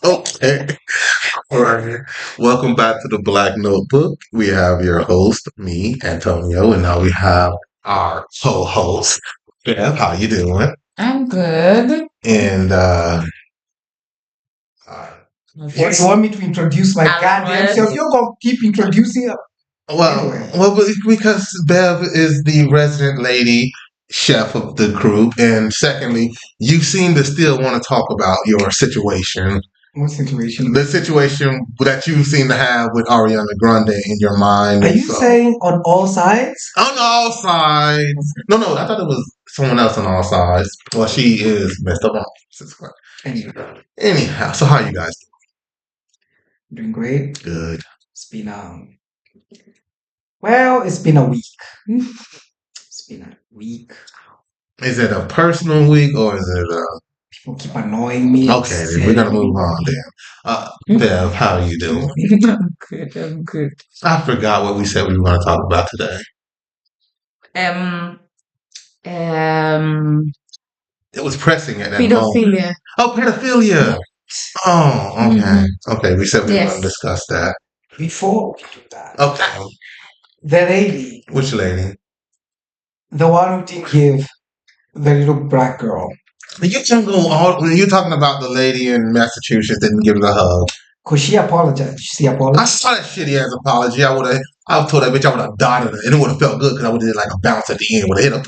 Okay. All right. Welcome back to the Black Notebook. We have your host, me, Antonio, and now we have our co-host, Bev. How you doing? I'm good. And uh, What you want me to introduce my goddamn self? You're gonna keep introducing her. well, Anyway. because Bev is the resident lady chef of the group, and secondly, you seem to still want to talk about your situation. What situation? The situation that you seem to have with Ariana Grande in your mind. Are you saying on all sides? On all sides. No, I thought it was someone else on all sides. Well, she is messed up on all. Anyhow, so how you guys Doing great. Good. It's been it's been a week. It's been a week. Is it a personal week or is it a People keep annoying me. Okay, then we're gonna move on then. Bev, how are you doing? I'm good. I forgot what we said we were gonna talk about today. Um, um, It was pressing at that moment. pedophilia. Oh, pedophilia. Oh, okay. Okay, we said we were Yes. gonna discuss that. Before we do that, Okay. the lady, Which lady? the one who didn't give the little black girl, You can go all when you're talking about the lady in Massachusetts didn't give her a hug. cause she apologized. She I apologized. saw that shitty ass apology. I told that bitch I would have dotted her, and it would have felt good because I would have did like a bounce at the end, would have hit her,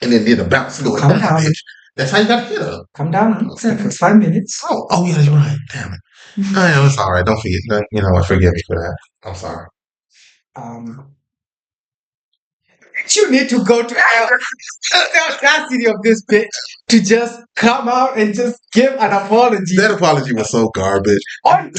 and then did a bounce. Go Calm with that down. bitch. That's how you gotta hit her. Come down. It's like for 5 minutes. Oh yeah, you're right. Damn it. I know it's all right. Don't forget. You know what? Forgive me for that. I'm sorry. You need to go to the audacity of this bitch to just come out and just give an apology That apology was so garbage. on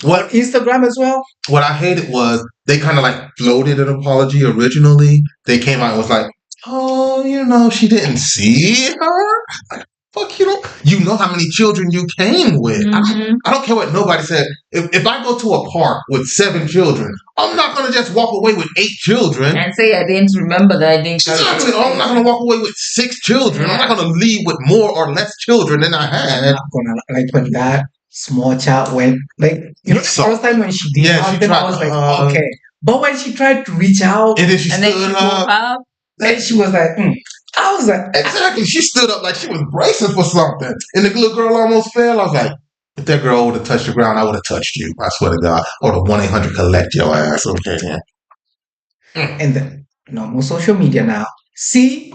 What Instagram as well. What I hated was they kind of like floated an apology originally. They came out and was like, "Oh, she didn't see her." Like, fuck, you know how many children you came with. I don't care what nobody said. If I go to a park with 7 children, I'm not gonna just walk away with 8 children And say I didn't remember that I didn't. Exactly. I'm not gonna walk away with 6 children. I'm not gonna leave with more or less children than I I'm had. not gonna like when that small child went the first time when she did Yeah, she I was tried, like, okay. But when she tried to reach out And then she And then stood she up. woke up. and she was like, I was like, Exactly. She stood up like she was bracing for something. And the little girl almost fell. I was like, if that girl would have touched the ground, I would have touched you. I swear to God. Or the 1-800 collect your ass. Okay, then. and then normal social media now. See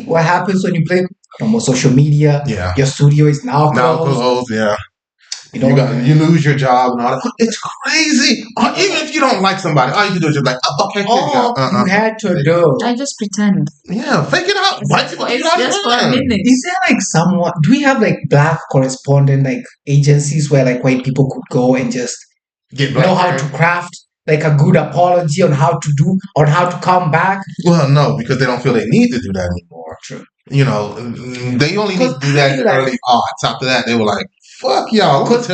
what happens when you play normal social media. Yeah. Your studio is now Now closed. closed, yeah. You You lose your job and all that. It's crazy. Even if you don't like somebody, all you can do is just like, okay, all you had to do. I just pretend. Yeah, fake it out. White people do it It's all just the for a time. minute. Is there like someone? Do we have like black correspondent like agencies where like white people could go and just Get know how to craft like a good apology on how to come back? Well, no, because they don't feel they need to do that anymore. True. They only need to do that in the early aughts. After that, they were like, "Fuck y'all." Because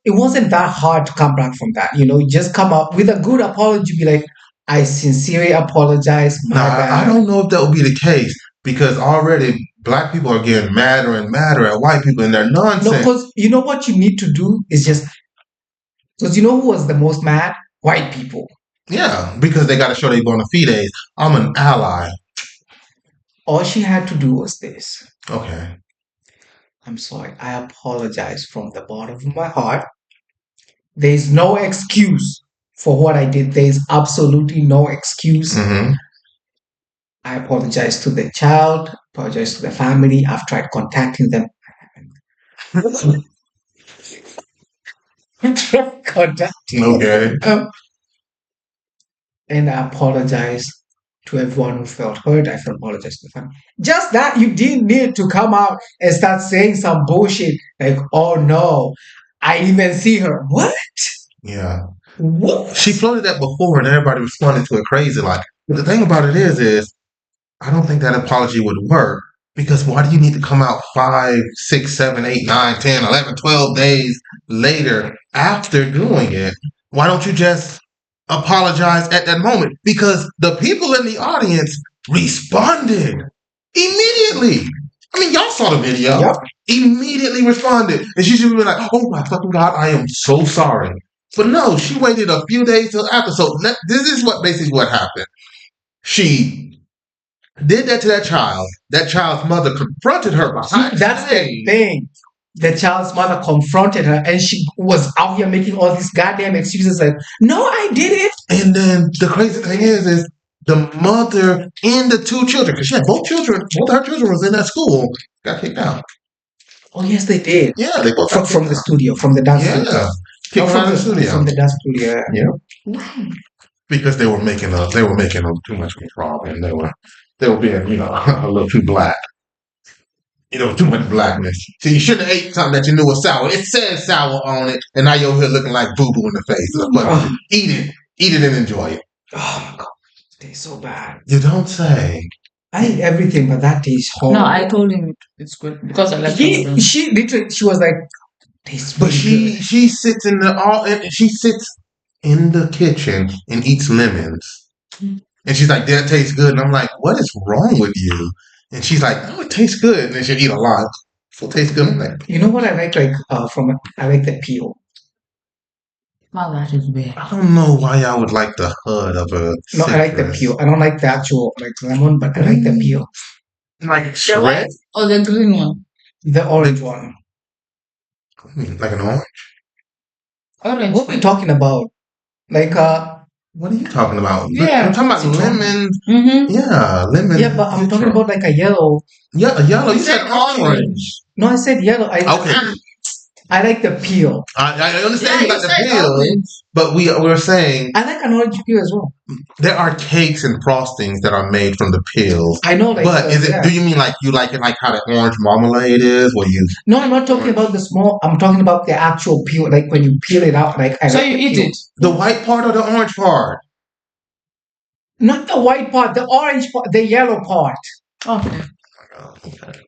it wasn't that hard to come back from that. You just come up with a good apology. Be like, I sincerely apologize. My bad. I don't know if that would be the case because already black people are getting madder and madder at white people and their nonsense. No, because you know what you need to do is just because you know who was the most mad? White people. Yeah, because they got to show they bona fides. I'm an ally. All she had to do was this. Okay. I'm sorry. I apologize from the bottom of my heart. There is no excuse for what I did. There is absolutely no excuse. Mm-hmm. I apologize to the child, apologize to the family. I've tried contacting them. Okay. And I apologize to everyone who felt hurt. I apologize to the family. Just that you didn't need to come out and start saying some bullshit like, oh no, I didn't even see her. What? Yeah. What? She floated that before and everybody responded to it crazy. Like, the thing about it is I don't think that apology would work because why do you need to come out 5, 6, 7, 8, 9, 10, 11, 12 days later after doing it? Why don't you just apologize at that moment? Because the people in the audience responded immediately. I mean, y'all saw the video. Yep. Immediately responded. And she should be like, oh my fucking God, I am so sorry. But no, she waited a few days till after. So this is what basically what happened. She did that to that child. That child's mother confronted her behind That's the stage. thing. The child's mother confronted her, and she was out here making all these goddamn excuses like, "No, I did it." And then the crazy thing is the mother and the two children, because she had both children, both her children was in that school, got kicked out. Oh yes, they did. Yeah, they both got From kicked the out. studio, from the dance Yeah, studio. kicked From out of the studio. From the dance studio. Yeah, because they were making too much of a problem. They were being a little too black. Too much blackness. So you shouldn't have ate something that you knew was sour. It says sour on it, and now you're here looking like boo boo in the face. But eat it and enjoy it. Oh my god, it tastes so bad. You don't say. I eat everything, but that tastes horrible. No, I told him it's good because I like it. She literally, she was like, tastes But really good. she sits she sits in the kitchen and eats lemons, and she's like, "That tastes good," and I'm like, "What is wrong with you?" And she's like, "Oh, it tastes good," and then she'll eat a lot. So it tastes good. I'm like, You know what I like I like the peel. Wow, that is weird. I don't know why I would like the hud of a No, I like the citrus. peel. I don't like the actual like lemon, but I like the peel. Like The shred, white or the green one? The orange one. like an orange. Orange. What are we talking about? Like What are you talking about? Yeah. I'm talking about lemon. Mm-hmm. Yeah, lemon. yeah, but I'm talking about like a yellow. Yeah, a yellow. You You said said orange. orange. No, I said yellow. Okay, I like the peel. I understand Yeah, you got you the said peel, orange. but we're saying I like an orange peel as well. there are cakes and frostings that are made from the peels. I know, like, But is it? yeah. Do you mean like you like it like how the orange marmalade is, where you? No, I'm not talking about the small. I'm talking about the actual peel. Like when you peel it out. Like I So like you the eat peel. it. The white part or the orange part? Not the white part, the orange part, the yellow part. Okay.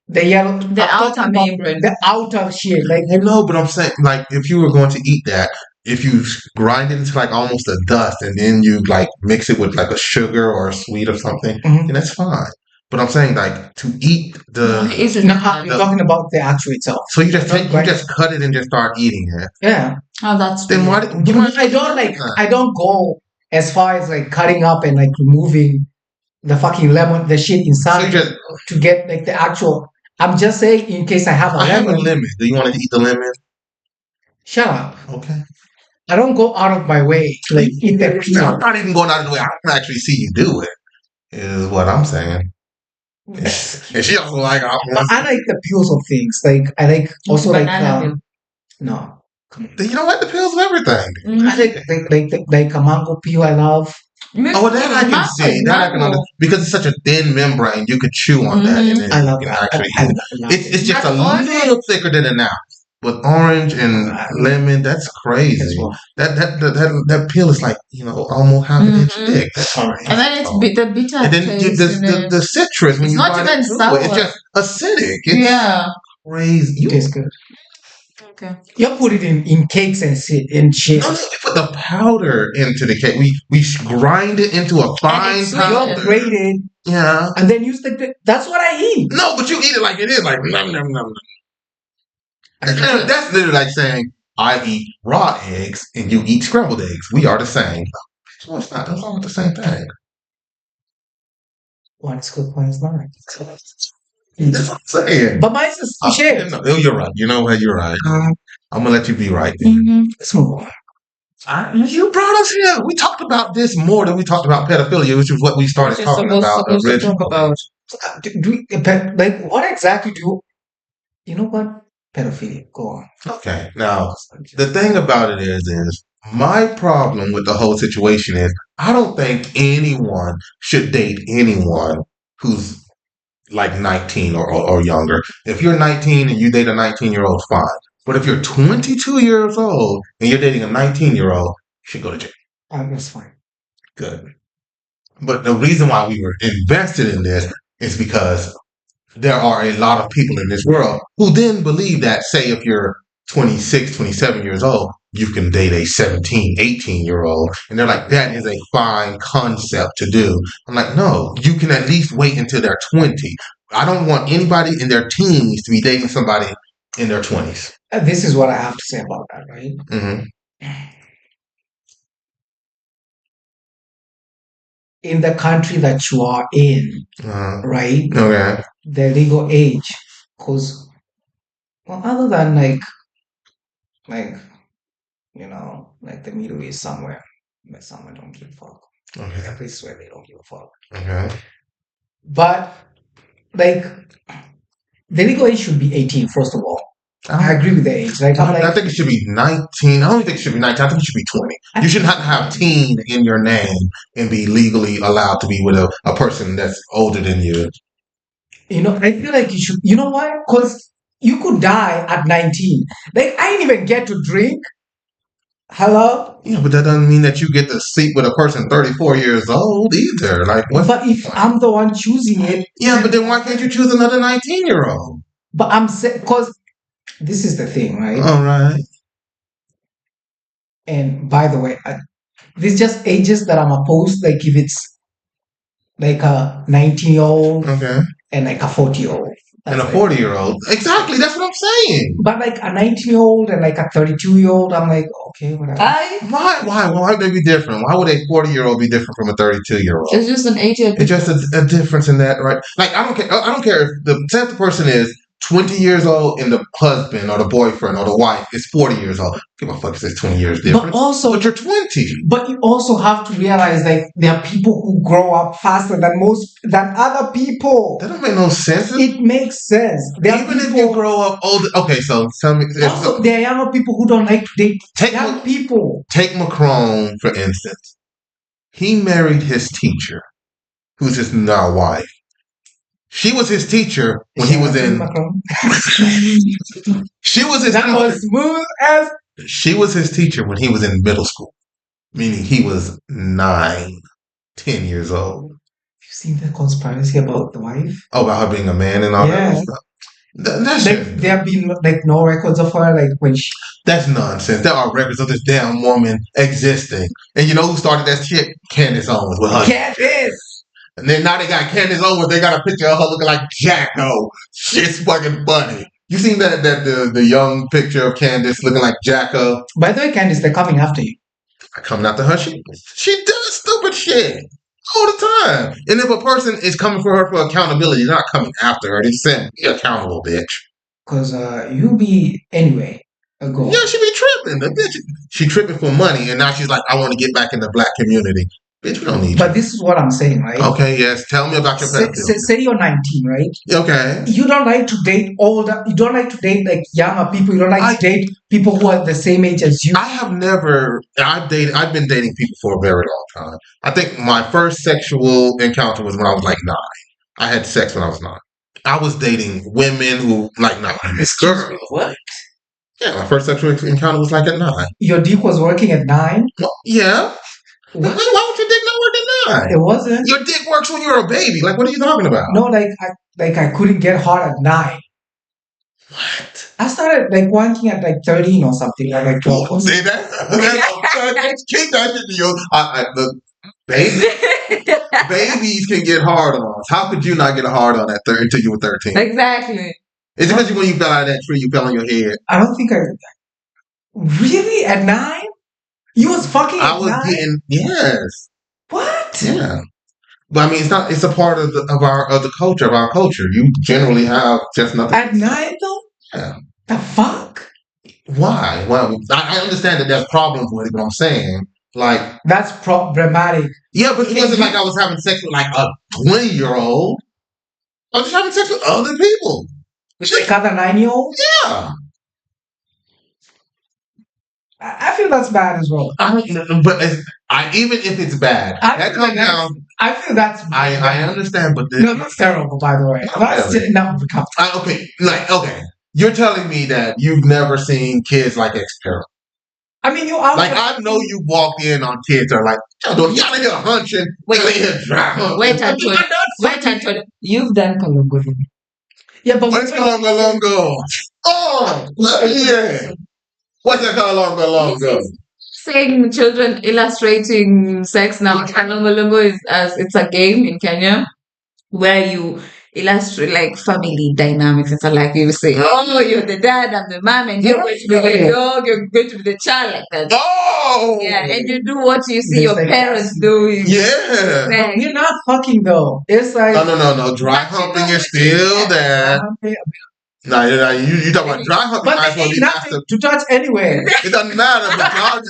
The yellow. The I'm outer talking about membrane. the outer shit. Like I know, but I'm saying like if you were going to eat that, if you grind it into like almost a dust, and then you like mix it with like a sugar or a sweet or something, Mhm. then that's fine. But I'm saying like to eat the. Is it no, I'm talking about the actual itself. So you just Not grind- cut it and just start eating it. Yeah. Oh, that's Then why? weird. I don't like. I don't go as far as like cutting up and like removing the fucking lemon, the shit So inside you just. to get like the actual. I'm just saying in case I have a I have a lemon. lemon. Do you want to eat the lemon? Shut up. Okay. I don't go out of my way to like eat the I'm peel. not even going out of the way. I can actually see you do it. Is what I'm saying. And she also like. But I like the peels of things. Like I like also Banana peel. no. Come on. You don't like the pills of everything. Mm-hmm. I like a mango peel. I love. Oh, that I can see. That I can understand. Because it's such a thin membrane, you could chew on that, and then I love you can that. actually I eat it. love It's just a That's orange. little thicker than an apple. With orange and lemon, that's crazy. That's what- That peel is like almost half an inch Mhm. thick. That's Alright. crazy. And then it's bitter, bitter And then taste in it. the citrus when It's you not bite even it through sour. it's just acidic. It's Yeah. crazy. It tastes good. Okay. You put it in cakes and shit. No, we put the powder into the cake. We grind it into a fine it's You powder. upgrade it Yeah. and then use the. That's what I eat. No, but you eat it like it is, like nom nom nom. I just- That's literally like saying I eat raw eggs and you eat scrambled eggs. We are the same. So it's not. That's not the same thing. One is good, one is not. That's what I'm saying. But mine's a shit. No, you're right. You know what? You're right. I'm gonna let you be right. Mm-hmm. Let's move on. You brought us here. We talked about this more than we talked about pedophilia, which is what we started talking about supposed to originally. talk about. Like, what exactly do you know? What pedophilia? Go on. Okay, now the thing about it is my problem with the whole situation is I don't think anyone should date anyone who's like 19 or younger. If you're 19 and you date a 19-year-old, fine. But if you're 22 years old and you're dating a 19-year-old, you should go to jail. That's fine. Good. But the reason why we were invested in this is because there are a lot of people in this world who then believe that, say, if you're 26, 27 years old, you can date a 17, 18-year-old. And they're like, that is a fine concept to do. I'm like, no, you can at least wait until they're 20. I don't want anybody in their teens to be dating somebody in their 20s. This is what I have to say about that, right? Mm-hmm. In the country that you are in, right? Okay. The legal age, because well, other than like like the Middle East somewhere, where someone don't give a fuck. Okay. A place where they don't give a fuck. Okay. But like the legal age should be 18, first of all. I agree with the age. Like I'm I like think it should be 19. I don't think it should be 19. I think it should be 20. You shouldn't have to have teen in your name and be legally allowed to be with a person that's older than you. I feel like you should. You know why? Because you could die at 19. Like I didn't even get to drink. Hello? Yeah, but that doesn't mean that you get to sleep with a person 34 years old either. Like, what? But if I'm the one choosing it, Yeah, but then why can't you choose another 19-year-old? but I'm saying because this is the thing, right? All right. And by the way, this just ages that I'm opposed. Like if it's like a 19-year-old Okay. and like a 40-year-old. And a 40-year-old. Exactly. That's what I'm saying. But like a 19-year-old and like a 32-year-old, I'm like, okay, whatever. Why would they be different? Why would a 40-year-old be different from a 32-year-old? It's just an age. It's just a difference in that, right? Like I don't care if the person is 20 years old and the husband or the boyfriend or the wife is 40 years old. Give a fuck if it's 20 years difference. But you're 20. But you also have to realize like there are people who grow up faster than other people. That don't make no sense. It makes sense. Even if you grow up older. Okay, so tell me. Also, there are younger people who don't like to date young people. Take Macron, for instance. He married his teacher, who's his now wife. She was his teacher when he was in. She was his. That was smooth as. She was his teacher when he was in middle school, meaning he was 9, 10 years old. You seen the conspiracy about the wife? Oh, about her being a man and all that stuff. That's like there have been like no records of her like when she. That's nonsense. There are records of this damn woman existing, and you know who started that shit? Candace Owens with her. Candace. And then now they got Candace Owens. They got a picture of her looking like Jacko. Shit's fucking funny. You seen that the young picture of Candace looking like Jacko? By the way, Candace, they're coming after you. Coming after her? She does stupid shit all the time. And if a person is coming for her for accountability, they're not coming after her. They said, be accountable, bitch. Because you be anyway. Go. Yeah, she be tripping. The bitch, she tripping for money, and now she's like, I want to get back in the black community. Bitch, we don't need you. But this is what I'm saying, right? Okay, yes. Tell me about your pedophilia. Say you're 19, right? Okay. You don't like to date older. You don't like to date like younger people. You don't like to date people who are the same age as you. I've been dating people for a very long time. I think my first sexual encounter was when I was like 9. I had sex when I was 9. I was dating women who like not girls. What? Yeah, my first sexual encounter was like at 9. Your dick was working at 9? Well, yeah. Why would your dick not work at 9? It wasn't. Your dick works when you're a baby. Like, what are you talking about? No, I couldn't get hard at 9. What? I started like wanking at like 13 or something. Like 12. See that? Keep that shit to you. Look, babies can get hard on. How could you not get a hard on until you were 13? Exactly. It's because when you fell out of that tree, you fell on your head. I don't think I. Really? At 9? You was fucking at 9? Getting, yes. What? Yeah. But I mean, it's a part of the culture, of our culture. You generally have just nothing. At 9 though? Yeah. The fuck? Why? Well, I understand that there's problems with it, but I'm saying, like... That's problematic. Yeah, but it wasn't like I was having sex with like a 20-year-old. I was just having sex with other people. Like other 9-year-olds? Yeah. I feel that's bad as well. But even if it's bad, that comes down. I feel that's. I understand, but no, that's terrible. By the way, that's not okay. You're telling me that you've never seen kids like experiment. I mean, I know you walked in on kids that are like, y'all in here hunching, wait, Antonio. You've done Kalungu. Yeah, but what's Kalungu? Oh, yeah. What's that Kalungu? Saying children illustrating sex now. Kalungu is it's a game in Kenya where illustrate like family dynamics and stuff. Like you say, oh, you're the dad, I'm the mom, and you're going to be the dog, you're going to be the child, like that. Oh, Yeah, and you do what you see It's your like parents that. doing. yeah. Like, We're not fucking though. It's like No. Dry But you humping know is what you still get. there. No, you talking about dry humping? but Might as there well ain't be nothing after. to touch anyway. It doesn't matter, but y'all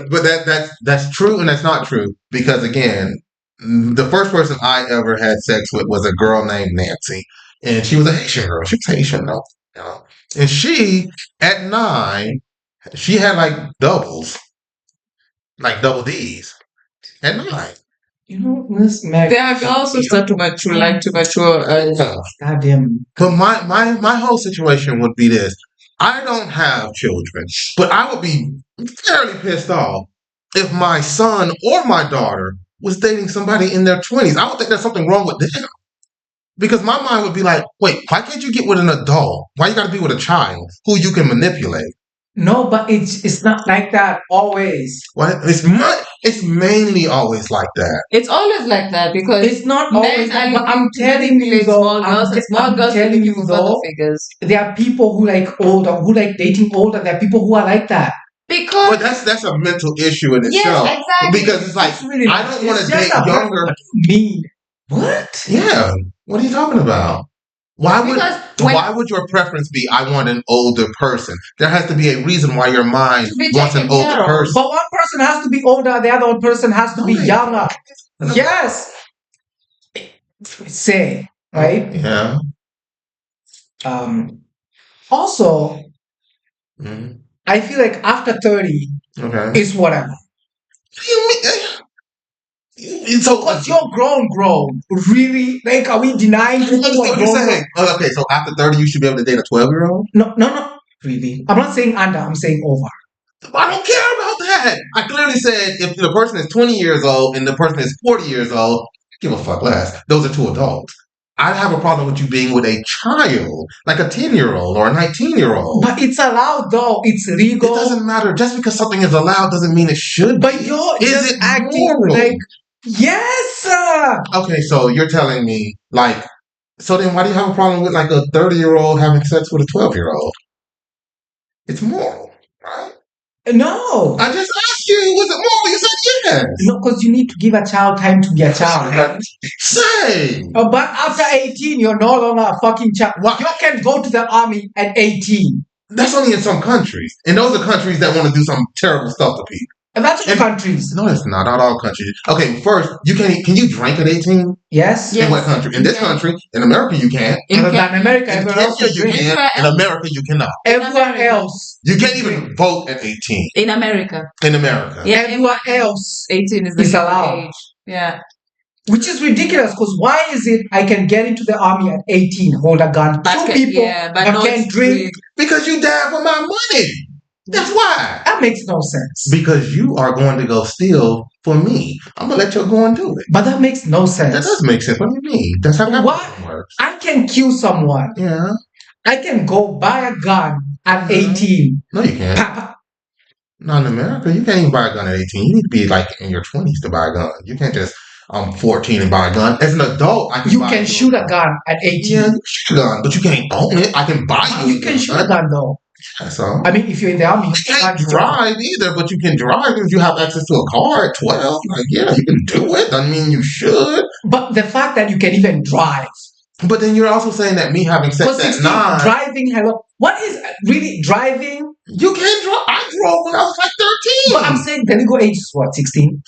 but that's true and that's not true because again, the first person I ever had sex with was a girl named Nancy, and she was a Haitian girl. She was Haitian though, you know. And she at 9, she had like double D's at 9. You know, Miss Mac. There are girls who start to mature, like to mature. Yeah. Goddamn. But my whole situation would be this. I don't have children, but I would be fairly pissed off if my son or my daughter was dating somebody in their 20s. I don't think there's something wrong with them. Because my mind would be like, wait, why can't you get with an adult? Why you gotta be with a child who you can manipulate? No, but it's not like that always. What? It's mainly always like that. It's always like that because It's not men always. are But I'm telling you manipulate though. small girls, and small I'm girls are telling looking you for father though. figures. There are people who like older, who like dating older. There are people who are like that. Because But that's a mental issue in yes, itself. exactly. Because it's like It's really. I don't want It's to just date a younger. What do you mean? What? Yeah. What are you talking about? Because when Why would your preference be I want an older person? There has to be a reason why your mind to be wants an taken older care of. person. But one person has to be older. The other person has to be Right. younger. Yes. Say right. Yeah. Also, Mhm. I feel like after 30 Okay. is whatever. You mean, so Because you're grown. Really? Like, are we denying I people who understand are what you're grown? saying. Oh, okay, so after 30, you should be able to date a 12-year-old? No. Really? I'm not saying under. I'm saying over. I don't care about that. I clearly said if the person is 20 years old and the person is 40 years old, give a fuck less. Those are two adults. I have a problem with you being with a child, like a 10-year-old or a 19-year-old. But it's allowed though. It's It legal. doesn't matter. Just because something is allowed doesn't mean it should be. But you're Is just it acting moral? like yes, sir. Okay, so you're telling me, like, so then why do you have a problem with like a 30-year-old having sex with a 12-year-old? It's moral, right? No. I just asked you, was it moral? You said yes. No, because you need to give a child time to be a child. Right? Say. But after 18, you're no longer a fucking child. Why? You can go to the army at 18. That's only in some countries. And those are countries that want to do some terrible stuff to people. And that's in countries. No, it's not. Not all countries. Okay, first, can you drink at 18? Yes. In what country? In this country. In America, you can't. In Other Ca- than America, In everywhere else Kenya, you you drink. can. In America, you cannot. Everywhere else. You can't even vote at 18 in America. in America. Yeah, Everywhere else 18 is the is legal allowed. age. Yeah. Which is ridiculous because why is it I can get into the army at 18, hold a gun, kill people, but but not can't drink? Because you died for my money. That's why. That makes no sense. Because you are going to go steal for me. I'm going to let you go and do it. But that makes no sense. That does make sense. What do you mean? That's how What? capitalism works. I can kill someone. Yeah. I can go buy a gun at 18. No, you can't. Papa. Not in America. You can't even buy a gun at 18. You need to be like in your 20s to buy a gun. You can't just 14 and buy a gun. As an adult, I can You buy can shoot a gun at 18. Yeah, you can shoot a gun, but you can't own it. I can buy You can shoot a gun though. That's all. I mean, if you're in the army, You can't drive either, but you can drive if you have access to a car at 12. Like, yeah, you can do it. Doesn't mean you should. But the fact that you can even drive. But then you're also saying that me having sex Because at 16, 9. driving, hello. What is really driving? You can't drive. I drove when I was like 13. But I'm saying the legal age is what, 16?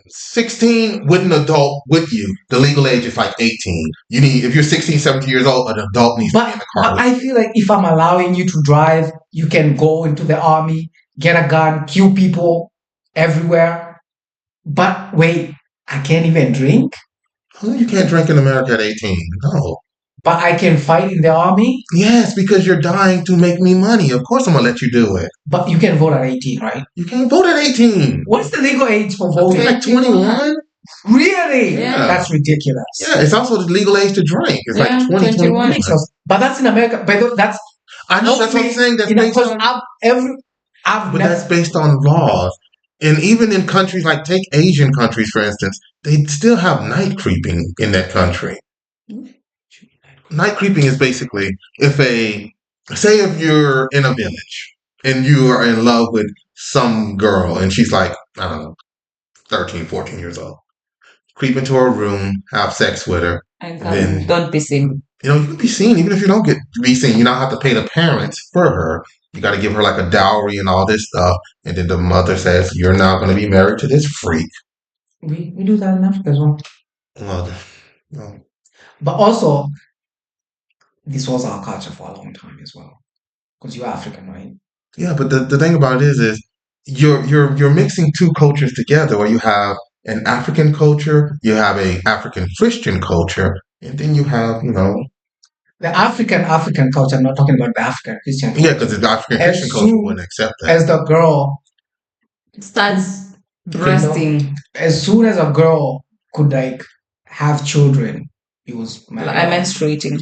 16 with an adult with you. The legal age is like 18. You need, if you're 16, 17 years old, an adult needs to be in the car. But I feel like if I'm allowing you to drive, you can go into the army, get a gun, kill people everywhere. But wait, I can't even drink? Oh, you can't drink in America at 18. No. But I can fight in the army? Yes, because you're dying to make me money. Of course I'm going to let you do it. But you can vote at 18, right? You can't vote at 18. What's the legal age for It's voting? like 21. Really? Yeah. That's ridiculous. Yeah, it's also the legal age to drink. It's Yeah, like 20, 21. 21. But that's in America. But that's I know, that's what I'm saying. That's based because on, I've but never. that's based on laws. And even in countries like, take Asian countries, for instance, they still have night creeping in that country. Night creeping is basically if you're in a village and you are in love with some girl and she's like, I don't know, 13, 14 years old. Creep into her room, have sex with her, And then don't be seen. you can be seen even if you don't get to be seen. You don't have to pay the parents for her. You got to give her like a dowry and all this stuff, and then the mother says you're now going to be married to this freak. We do that in Africa as well. Well, no. But also, this was our culture for a long time as well. Because you're African, right? Yeah, but the thing about it is you're mixing two cultures together, where you have an African culture, you have a African Christian culture, and then you have The African culture, I'm not talking about the African Christian culture. yeah, because the African Christian culture wouldn't accept that. As the girl starts breasting, as soon as a girl could like have children, it was menstruating.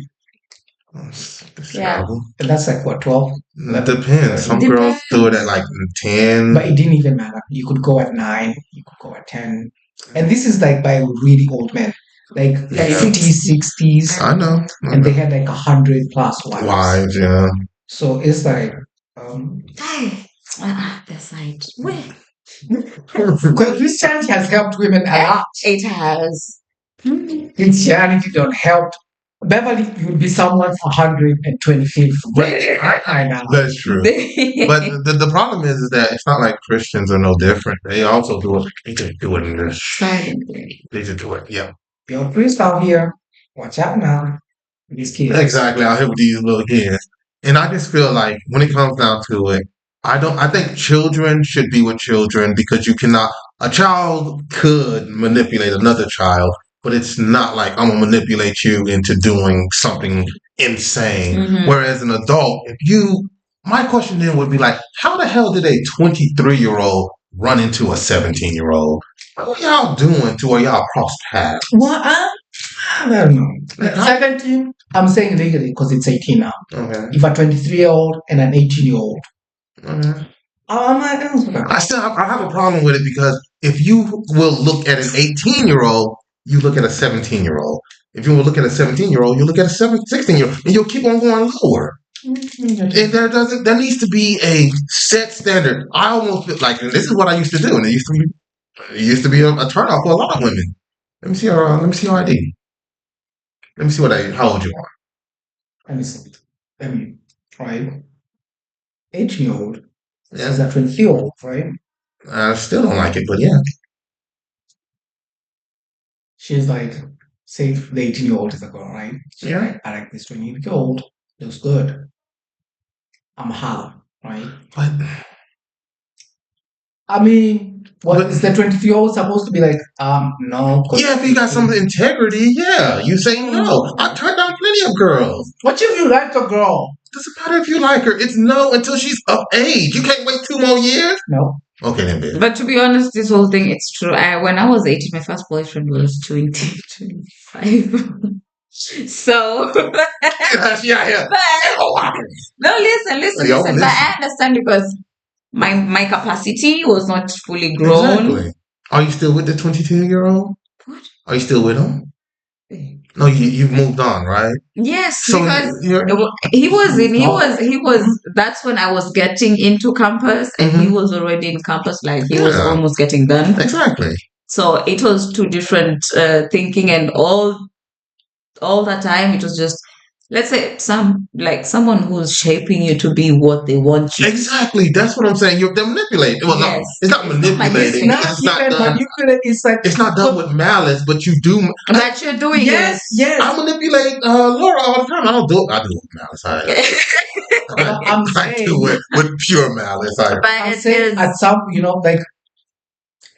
It's Yeah. terrible. And that's like what, 12? It depends. Some girls do it at like 10. But it didn't even matter. You could go at 9, you could go at 10. And this is like by really old men. Like Yeah. 50s, 60s. I know. And they had like 100 plus wives. Wives, yeah. So it's like The side. Christianity has helped women a lot. It has. Christianity don't help. Beverly, you'd be someone for 125th. I know. That's true. But the problem is that it's not like Christians are no different. They also do it. They just do it in this. Silently. They just do it. Yeah. You're a priest out here. Watch out now. These kids. Exactly. Out here with these little kids. And I just feel like when it comes down to it, I think children should be with children, because a child could manipulate another child, but it's not like I'm gonna manipulate you into doing something insane. Mhm. Whereas an adult, my question then would be like, how the hell did a 23-year-old run into a 17-year-old? What are y'all doing to where y'all cross paths? What? I don't know. 17, I'm saying legally because it's 18 now. Okay. If a 23-year-old and an 18-year-old. Okay. I I have a problem with it, because if you will look at an 18-year-old, you look at a 17-year-old. If you will look at a 17-year-old, you look at a 16-year-old, and you'll keep on going lower. And there needs to be a set standard. I almost feel like, and this is what I used to do, and it used to be a turnoff for a lot of women. Let me see your ID. Let me see how old you are. Let me see. Right? 18-year-old. Yeah. Is that 20-year-old, right? I still don't like it, but yeah. She's like, say the 18-year-old is a girl, right? She's Yeah. like, I like this 20-year-old. Looks good. I'm a holler, right? But I mean, is the 20-year-old supposed to be like, no? yeah, if you got some integrity, yeah, you say no. I turned down plenty of girls. What if you like a girl? Doesn't matter if you like her. It's no until she's of age. You can't wait 2 more years. No. Okay, then, bitch. But to be honest, this whole thing, it's true. When I was 18, my first boyfriend was 25. So, yeah. But, no, listen. But I understand, because my capacity was not fully grown. Exactly. Are you still with the 22-year-old? What? Are you still with him? No, you've moved on, right? Yes, So because he was. That's when I was getting into campus, and he was already in campus. Like he was almost getting done. Exactly. So it was two different thinking, and all that time it was just, let's say, someone who's shaping you to be what they want you. Exactly. That's what I'm saying. They're manipulating. Well, Yes. no, it's not manipulating. It's not done with malice, but you do. But you're doing yes. I manipulate Laura all the time. I do it with malice. I do it with pure malice. I'm saying at some, like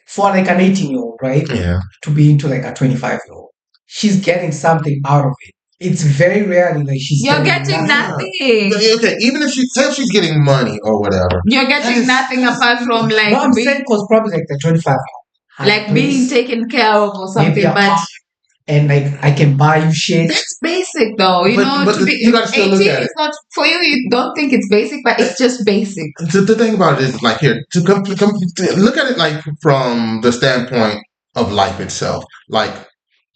for like an 18-year-old, right? Yeah. To be into like a 25-year-old, she's getting something out of it. It's very rarely like you're getting nothing. Okay, even if she's getting money or whatever, you're getting nothing apart from like. No, I'm saying because probably like the 25-year-old, like being taken care of or something, but and like I can buy you shit. It's basic though, But to be you gotta still look 18 at it. is not for you. You don't think it's basic, but it's just basic. The thing about it is, like, here to look at it like from the standpoint of life itself. Like,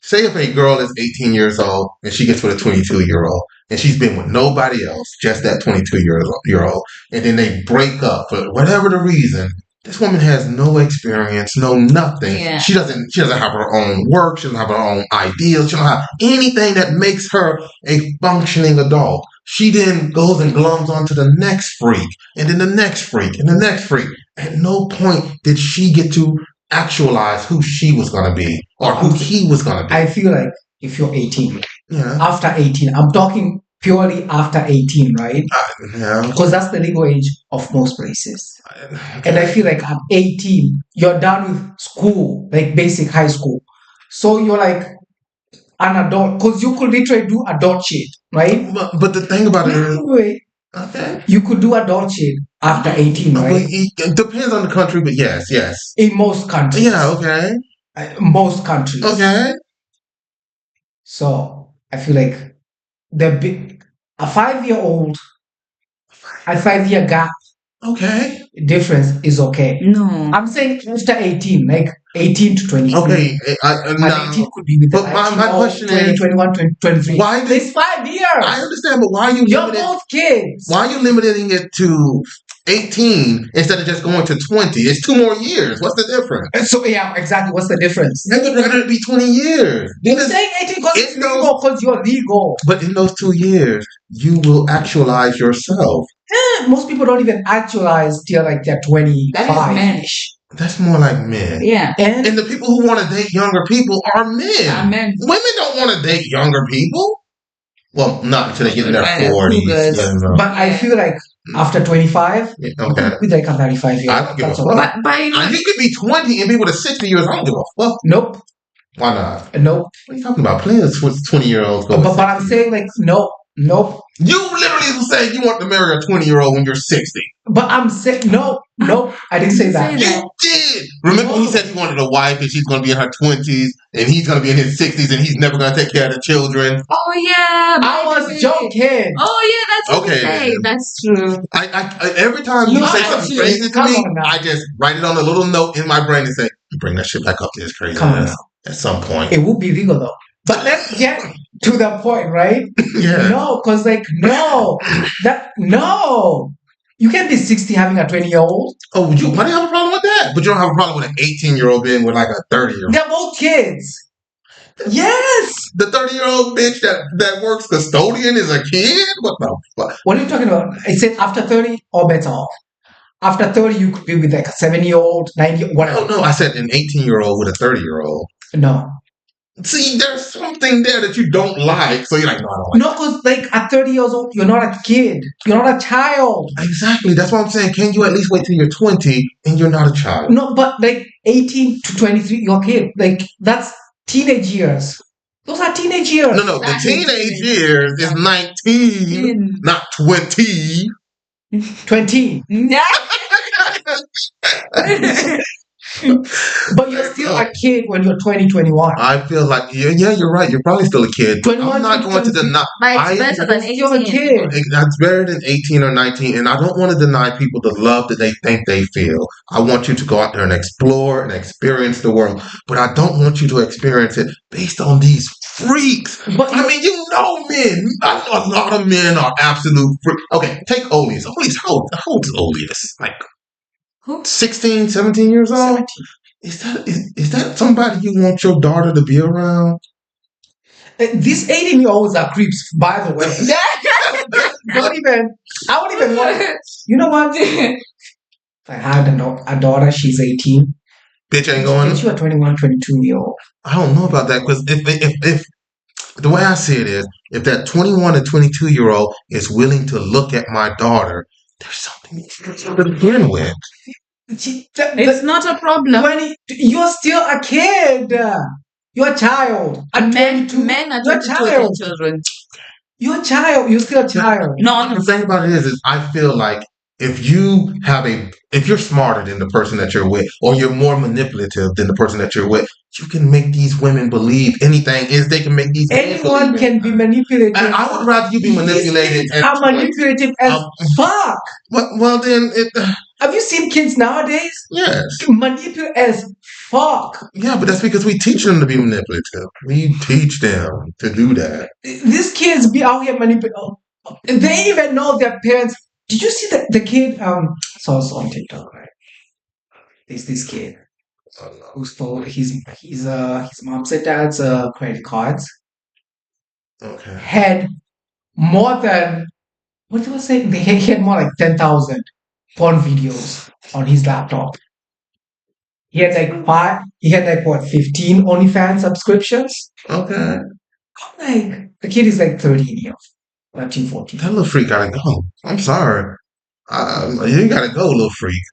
say if a girl is 18 years old and she gets with a 22-year-old and she's been with nobody else, just that 22-year-old, and then they break up for whatever the reason. This woman has no experience, no nothing. Yeah. She doesn't have her own work. She doesn't have her own ideals. She don't have anything that makes her a functioning adult. She then goes and glums onto the next freak, and then the next freak, and the next freak. At no point did she get to actualize who she was going to be or who he was going to be. I feel like if you're 18, Yeah. after 18, I'm talking purely after 18, right? Yeah. Because that's the legal age of most places. And I feel like at 18, you're done with school, like basic high school. So you're like an adult, because you could literally do adult shit, right? But the thing about it is, Wait, okay. you could do adult shit after 18, Well, right? it depends on the country, but yes. In most countries. Yeah, okay. Most countries. Okay. So I feel like a 5-year-old, a 5-year gap Okay. difference is okay. No. I'm saying after 18, like 18 to 23. Okay. And Now, 18 could be with but my question 20, is, 21, 23. why did- It's 5 years. I understand, but why are you You're limiting? both kids. Why are you limiting it to 18 instead of just going to 20? It's 2 more years. What's the difference? So yeah, exactly. What's the difference? I would rather it be 20 years. You're saying 18 because it's It knows- legal, because you're legal. But in those 2 years, you will actualize yourself. Most people don't even actualize till like they're 25. That is men-ish. That's more like men. Yeah. And And the people who want to date younger people are men. Amen. Women don't want to date younger people. Well, not until they get in their Right, 40s. cougars. You know. but I feel like after 25, Yeah, okay. with like a 35 year I old, don't give a that's fuck. all. But And you could be 20 and be with a 60-year-old. I don't give a fuck. Nope, Why not? nope. What are you talking about? Plenty of 20-year-olds go. But I'm saying like nope. You literally say you want to marry a 20-year-old when you're 60. But I'm saying no. I didn't say that. Say You did. Remember when he said he wanted a wife and she's going to be in her 20s and he's going to be in his 60s and he's never going to take care of the children? oh yeah. I by the was way. joking. Oh yeah, that's Okay, okay. then. That's true. I every time you No, say something actually, crazy to come me, on now. I just write it on a little note in my brain and say, you bring that shit back up to this craziness Come on now. at some point. It would be legal though. But let's get to the point, right? Yeah. No, because like no. You can't be 60 having a 20-year-old. Oh, why do you have a problem with that? But you don't have a problem with an 18-year-old being with like a 30-year-old. They're both kids. Yes. The 30-year-old bitch that works custodian is a kid? What the fuck? What are you talking about? I said after 30, all bets are off. After 30, you could be with like a 7-year-old, 90, whatever. No, I said an 18-year-old with a 30-year-old. No. See, there's something there that you don't like, so you're like, no, I don't like No, because like at 30 years old, you're not a kid. You're not a child. that. Exactly. That's what I'm saying. Can you at least wait till you're 20 and you're not a child? No, but like 18 to 23, you're a kid. Like that's teenage years. Those are teenage years. No. The That is teenage teenage. years is 19, not 20. 20. Yeah. But you're still a kid when you're 20, 21. I feel like, yeah, you're right. You're probably still a kid. 21, I'm not going to 23. deny. But I- it's better than You're a 18. kid. That's better than 18 or 19, and I don't want to deny people the love that they think they feel. I want you to go out there and explore and experience the world, but I don't want you to experience it based on these freaks. But I mean, men. A lot of men are absolute freaks. Okay, take Oleus. Oleus, how old is Oleus? Like Who? 16, 17 years old? 17. Is that somebody you want your daughter to be around? These 18-year-olds are creeps, by the way. I won't even want it. You know what? If I had a daughter, she's 18. Bitch ain't going. Get you a 21, 22-year-old. I don't know about that because if the way I see it is, if that 21 and 22-year-old is willing to look at my daughter, there's something to begin with. It's not a problem. You're still a kid. You're a child. At Men 22, are you're a 22 child. children. You're a child. You're still a child. No, The thing about it is I feel like if you're smarter than the person that you're with, or you're more manipulative than the person that you're with, you can make these women believe anything is they can make these men Anyone believe can be manipulated. And I would rather you be manipulated. These kids are manipulative as fuck. Well, then it. Have you seen kids nowadays? Yes. Manipulative as fuck. Yeah, but that's because we teach them to be manipulative. We teach them to do that. These kids be out here manipulating. They even know their parents. Did you see the kid? So I was on TikTok, right? There's this kid who stole his mom's and dad's credit cards. Okay. Had more than what was it? He had more like 10,000 porn videos on his laptop. He had like five. He had like what 15 OnlyFans subscriptions. Okay. Like the kid is like 13 years, 13, 14. That little freak gotta go. I'm sorry. You gotta go, little freak.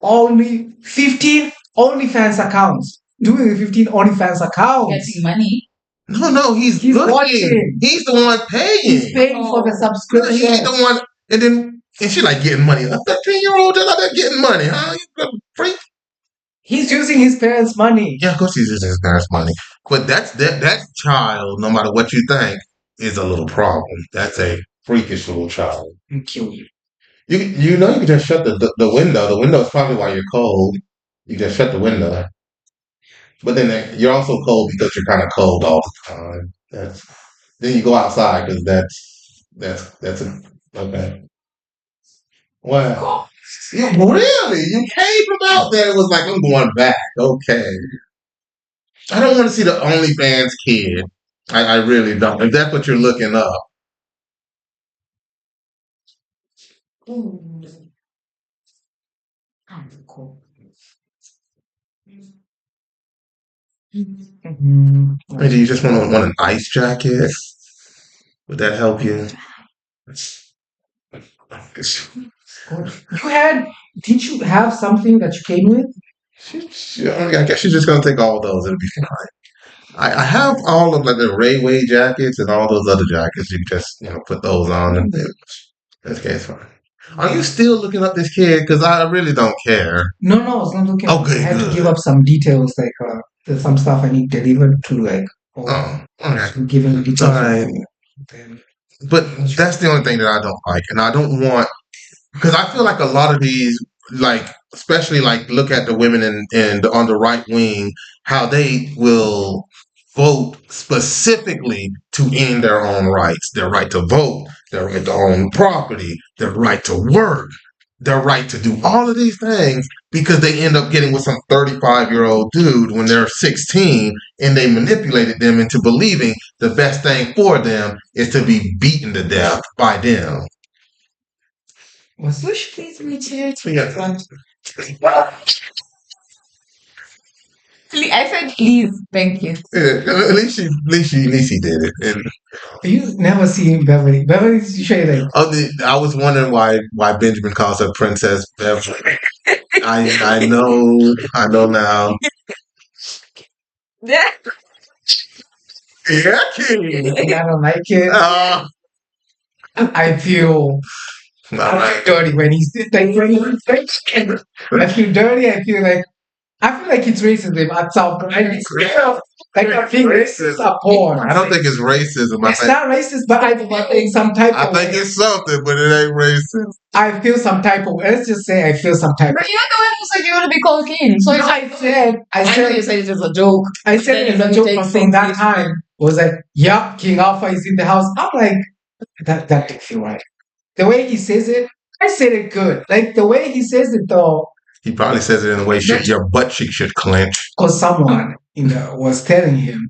Only 15 OnlyFans accounts. Doing 15 OnlyFans accounts. Getting money. No, he's looking. watching. He's the one paying. He's paying for the subscription. He's the one, and she like getting money. A 13-year-old just out there getting money, huh? You freak. He's using his parents' money. Yeah, of course he's using his parents' money. But that child, no matter what you think, is a little problem. That's a freakish little child. And kill you. You know you can just shut the window. The window is probably why you're cold. You just shut the window. But then you're also cold because you're kind of cold all the time. Then you go outside because that's okay. Wow. Yeah, really? You came from out there. It was like I'm going back. Okay. I don't want to see the OnlyFans kid. I really don't. If that's what you're looking up. Maybe you just want an ice jacket. Would that help you? Did you have something that you came with? I guess she's just gonna take all those. It'll be fine. I have all of like the Rayway jackets and all those other jackets. You can just put those on and then okay, it's fine. Are you still looking up this kid? Because I really don't care. No, I was not looking. Okay, I had good. to give up some details, like there's some stuff I need delivered to, like. Okay. Giving the details. All right. But that's the only thing that I don't like, and I don't want because I feel like a lot of these, like especially like look at the women on the right wing, how they will vote specifically to end their own rights, their right to vote, their right to own property, their right to work, their right to do all of these things because they end up getting with some 35-year-old dude when they're 16 and they manipulated them into believing the best thing for them is to be beaten to death by them. Was Lush please Richard? Yeah. I said please, thank you. Yeah, at least he did it. And you never seen Beverly. Beverly's usually like. I was wondering why Benjamin calls her Princess Beverly. I know now. Yeah. Yeah, King. I don't like it. I feel dirty when he's like I feel dirty. I feel like it's racism at some point. Like I think racists are porn. I don't think it's racism. It's not racist, but I think some type of. I think it's something, but it ain't racist. I feel some type of. Let's just say I feel some type. But you're the one who said you want to be called king. So No, I know you said it was a joke. I said it as a joke, but from that time was like, yeah, King Alpha is in the house. I'm like, that didn't feel right. The way he says it, I said it good. Like the way he says it though. He probably says it in a way your butt cheek should clench. Because someone was telling him.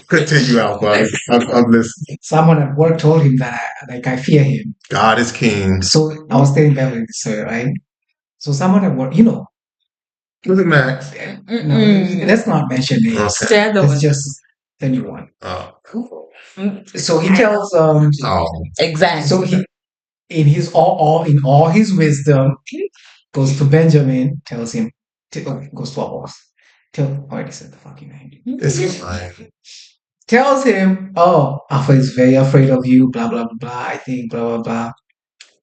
Continue out, buddy. I'm listening. Someone at work told him that I fear him. God is king. So I was telling Beverly this story, right? So someone at work, Look at Max. No, let's not mention names. Okay. It's just anyone. Oh. So he tells exactly. So he in all his wisdom goes to Benjamin, tells him goes to our boss. I already said the fucking name. It's fine. tells him, "Oh, Alpha is very afraid of you, blah blah blah blah. I think blah blah blah."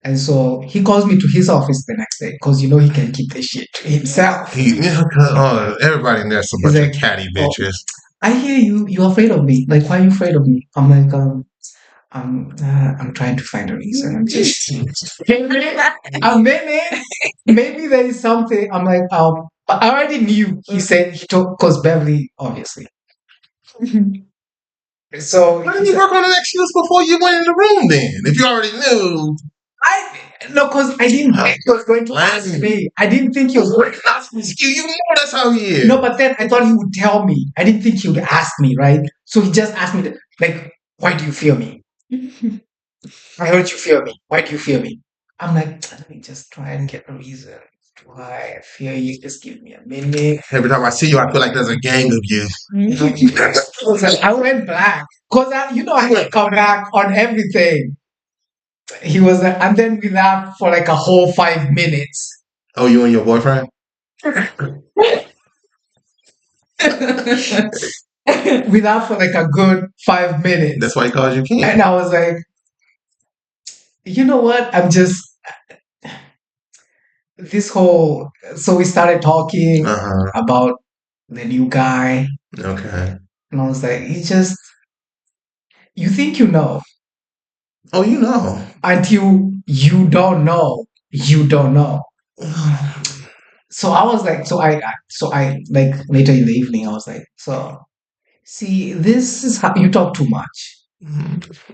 And so he calls me to his office the next day because he can keep the shit to himself. Everybody in there's a He's bunch of like, catty "Oh, bitches. I hear you. You're afraid of me. Like, why are you afraid of me?" I'm like, I'm trying to find a reason. I'm just a minute. Maybe there is something. I'm like, but I already knew. He said he took because Beverly, obviously. So Why didn't you work on an excuse before you went in the room then? If you already knew. I no, because I didn't think he was going to ask me. I didn't think he was going to ask me. You know that's how he is. No, but then I thought he would tell me. I didn't think he would ask me, right? So he just asked me, like, why do you fear me? I heard you fear me. Why do you fear me? I'm like, let me just try and get a reason why I fear you. Just give me a minute. Every time I see you, I feel like there's a gang of you. I went black. Because, I had come back on everything. He was like, and then we laughed for like a whole 5 minutes. Oh, you and your boyfriend? We laughed for like a good 5 minutes. That's why he calls you king. And I was like, you know what? This whole, so we started talking about the new guy. Okay. And I was like, you think you know. Oh, you know. Until you don't know, you don't know. So I was like, like later in the evening, I was like, so see, this is how you talk too much.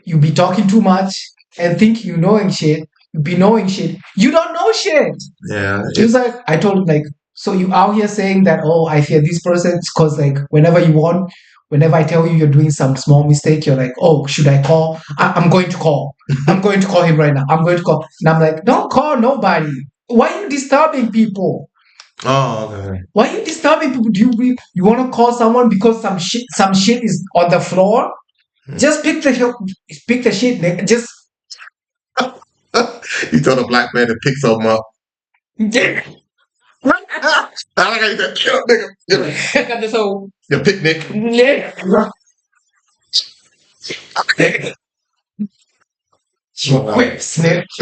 You be talking too much and think you knowing shit. You be knowing shit. You don't know shit. Yeah. He was like, I told him like, so you out here saying that, oh, I fear these persons because like whenever I tell you you're doing some small mistake, you're like, oh, should I call? I'm going to call. I'm going to call him right now. I'm going to call. And I'm like, don't call nobody. Why are you disturbing people? Oh, okay. Why are you disturbing people? You want to call someone because some shit is on the floor? Just pick the shit, nigga. Just You told a black man to pick something up. I like how you said, get up, nigga. Get up. so Your picnic. yeah. You whip snitch.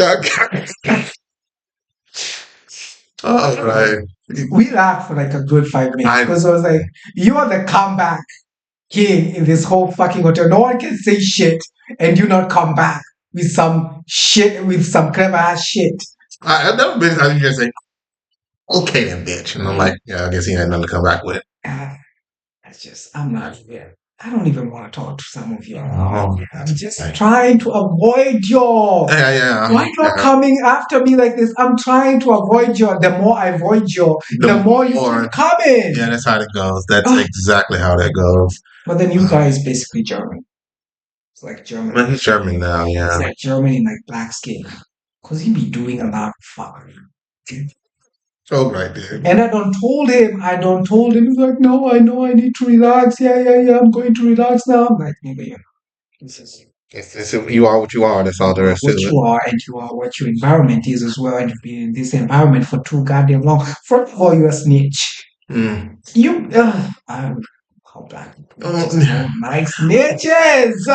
All right. We laughed for like a good 5 minutes because I was like, you are the comeback king in this whole fucking hotel. No one can say shit and you not come back with some shit, with some clever ass shit. I've never been how you just say, okay then, bitch. And I'm like, yeah, I guess he had nothing to come back with. I'm not here. I don't even want to talk to some of you. Oh, I'm just trying to avoid you. Yeah. Why you are coming after me like this? I'm trying to avoid you. The more I avoid you, the more you keep coming. Yeah, that's how it goes. That's exactly how that goes. But the new guy is basically German. It's like German. Well, he's German now, yeah. It's like German in like black skin. Because he be doing a lot of fucking. Oh, right there. And I don't told him. He's like, no, I know I need to relax. Yeah. I'm going to relax now. I'm like, nigga, You are what you are. That's all there is to what you are, and you are what your environment is as well. And you've been in this environment for too goddamn long. First of all, you're a snitch. You, how black people don't like snitches.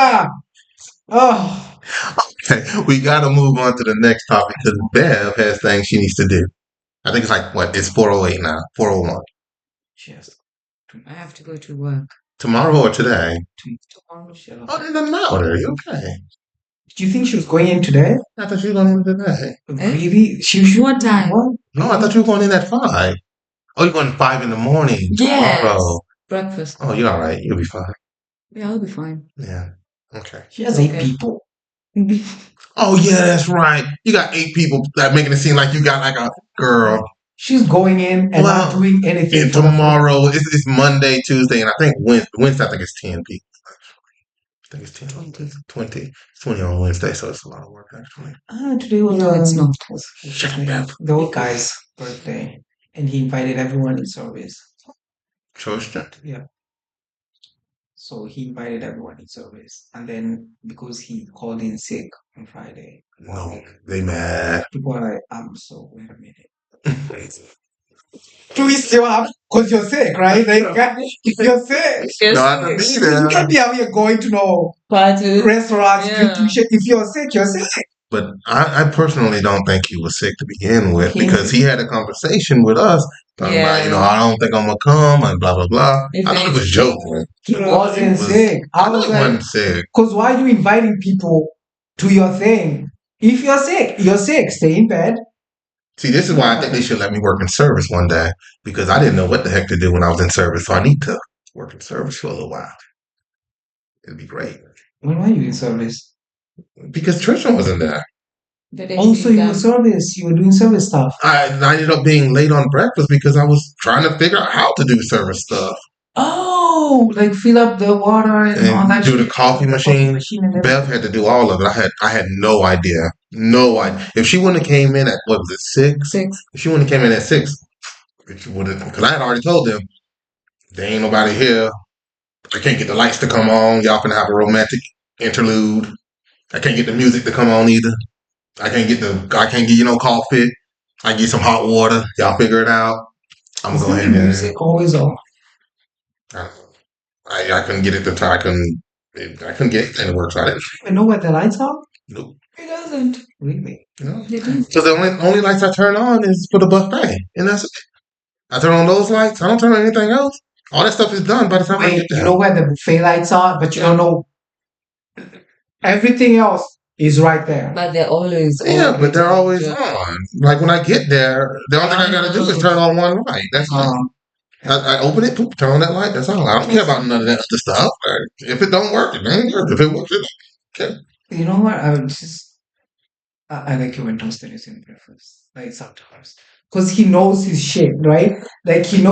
Oh. Okay, we got to move on to the next topic because Bev has things she needs to do. I think it's like, what? It's 4:08 now. 4:01. Yes. I have to go to work. Tomorrow or today? Tomorrow. Oh, it doesn't matter. You okay? Do you think she was going in today? I thought she was going in today. Really? What time? No, I thought you were going in at 5. Oh, you're going at 5 in the morning tomorrow. Breakfast. Oh, you're all right. You'll be fine. Yeah, I'll be fine. Yeah. Okay. She has 8 people. Oh, yeah, that's right. You got 8 people that making it seem like you got like a girl. She's going in and not doing anything. And tomorrow, it's Monday, Tuesday, and I think Wednesday, I think it's 10 people. I think it's 10. 20. It's 20 on Wednesday, so it's a lot of work, actually. Today was it's not. the old guy's birthday, and he invited everyone in service. Church? Yeah. So he invited everyone in service, and then because he called in sick on Friday, no, they mad. People are like, wait a minute. Please, you have, because you're sick, right? Like, if you're sick, Yes. No, I don't you either. can't be out here going to no Parties. restaurants, Yeah. drinking shit. If you're sick, you're sick. But I personally don't think he was sick to begin with He- because he had a conversation with us talking about, Yeah. I don't think I'm gonna come and blah blah blah. If I thought he they- was joking. He wasn't was- sick. I I know was he like, wasn't sick. because why are you inviting people to your thing? If you're sick, you're sick. Stay in bed. See, this is why I think they should let me work in service one day because I didn't know what the heck to do when I was in service, so I need to work in service for a little while. It'd be great When were you in service? because Trisha wasn't there. The day Also, he you were got- service. You were doing service stuff. I ended up being late on breakfast because I was trying to figure out how to do service stuff Oh, like fill up the water and all and that. do the shit. coffee machine. And everything. Bev had to do all of it. I had no idea. No idea. If she wouldn't have came in at what was it 6? 6. If she wouldn't have came in at 6, she would have because I had already told them there ain't nobody here. I can't get the lights to come on. Y'all finna have a romantic interlude. I can't get the music to come on either. I can't get coffee. I get some hot water. Y'all figure it out. I'm Is gonna go the ahead and music always on? I couldn't get it to I couldn't get anything to work, so I didn't. I know where the lights are. Nope. It doesn't really. No. They do. So the only lights I turn on is for the buffet, and that's it. I turn on those lights. I don't turn on anything else. All that stuff is done by the time I Wait, get there. you know where the buffet lights are, but you don't know everything else is right there. But they're always Yeah, but they're always Yeah. on. Like when I get there, the only thing I gotta do is turn on one light. That's all. I open it, poop, turn on that light. That's all. I don't care about none of that other stuff. If it don't work, it ain't work. If it works, it don't. Okay. You know what? I would just I like you when toasted is in breakfast. Like sometimes. Because he knows his shit, right? Like he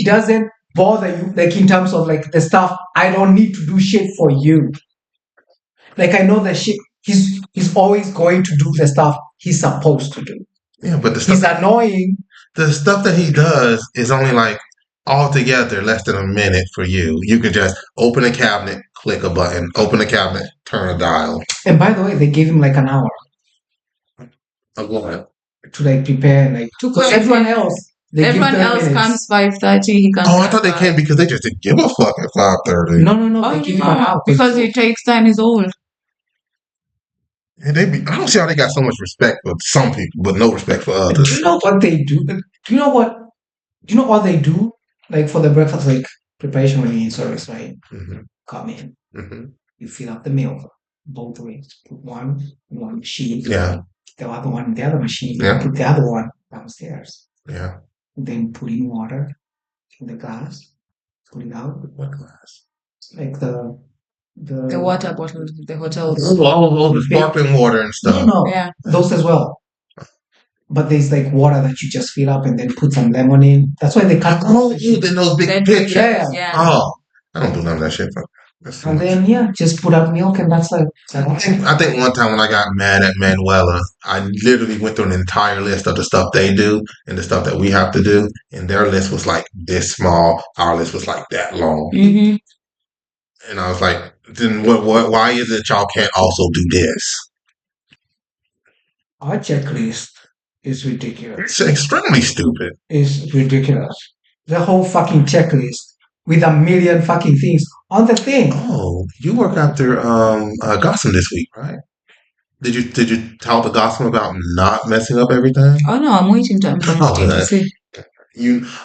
doesn't bother you, like in terms of like the stuff. I don't need to do shit for you. Like I know that shit. He's always going to do the stuff he's supposed to do. Yeah, but He's annoying. the stuff that he does is only like altogether less than a minute for you. You can just open a cabinet, click a button, open a cabinet, turn a dial. And by the way, they gave him like an hour Oh, go ahead. to like prepare, like To because cook. everyone else, they give Everyone 30 else minutes. comes 5:30. He comes. Oh, I at thought they 5. came because they just didn't give a fuck at 5:30. No, Oh, they give him an yeah. hour Because it takes time. He's old. And I don't see how they got so much respect for some people, but no respect for Do others. you know what they do? Do you know what? Do you know what they do? Like for the breakfast, like preparation when you're in service, right? Mm-hmm. Come in, Mm-hmm. you fill up the milk both ways. Put one in one machine, Yeah, the other one in the other machine. Yeah. Put the other one downstairs. yeah. Then put in water in the glass. Put it out What glass? like the The water bottle, the hotels. Oh, the sparkling water and stuff. No, Yeah. those as well. But there's like water that you just fill up and then put some lemon in. That's why they cut. Oh, then those big Then pitchers. Yeah. Yeah. Oh, I don't do none of that shit. That's too And much. then yeah, just put out milk and that's like. I think one time when I got mad at Manuela, I literally went through an entire list of the stuff they do and the stuff that we have to do, and their list was like this small. Our list was like that long, Mm-hmm. and I was like, "Then what? Why is it y'all can't also do this?" Our checklist is ridiculous. It's extremely stupid. Is ridiculous. The whole fucking checklist with a million fucking things on the thing. Oh, you work after Gotham this week, right? Did you tell the Gotham about not messing up everything? Oh no, I'm waiting to. I'm waiting to see.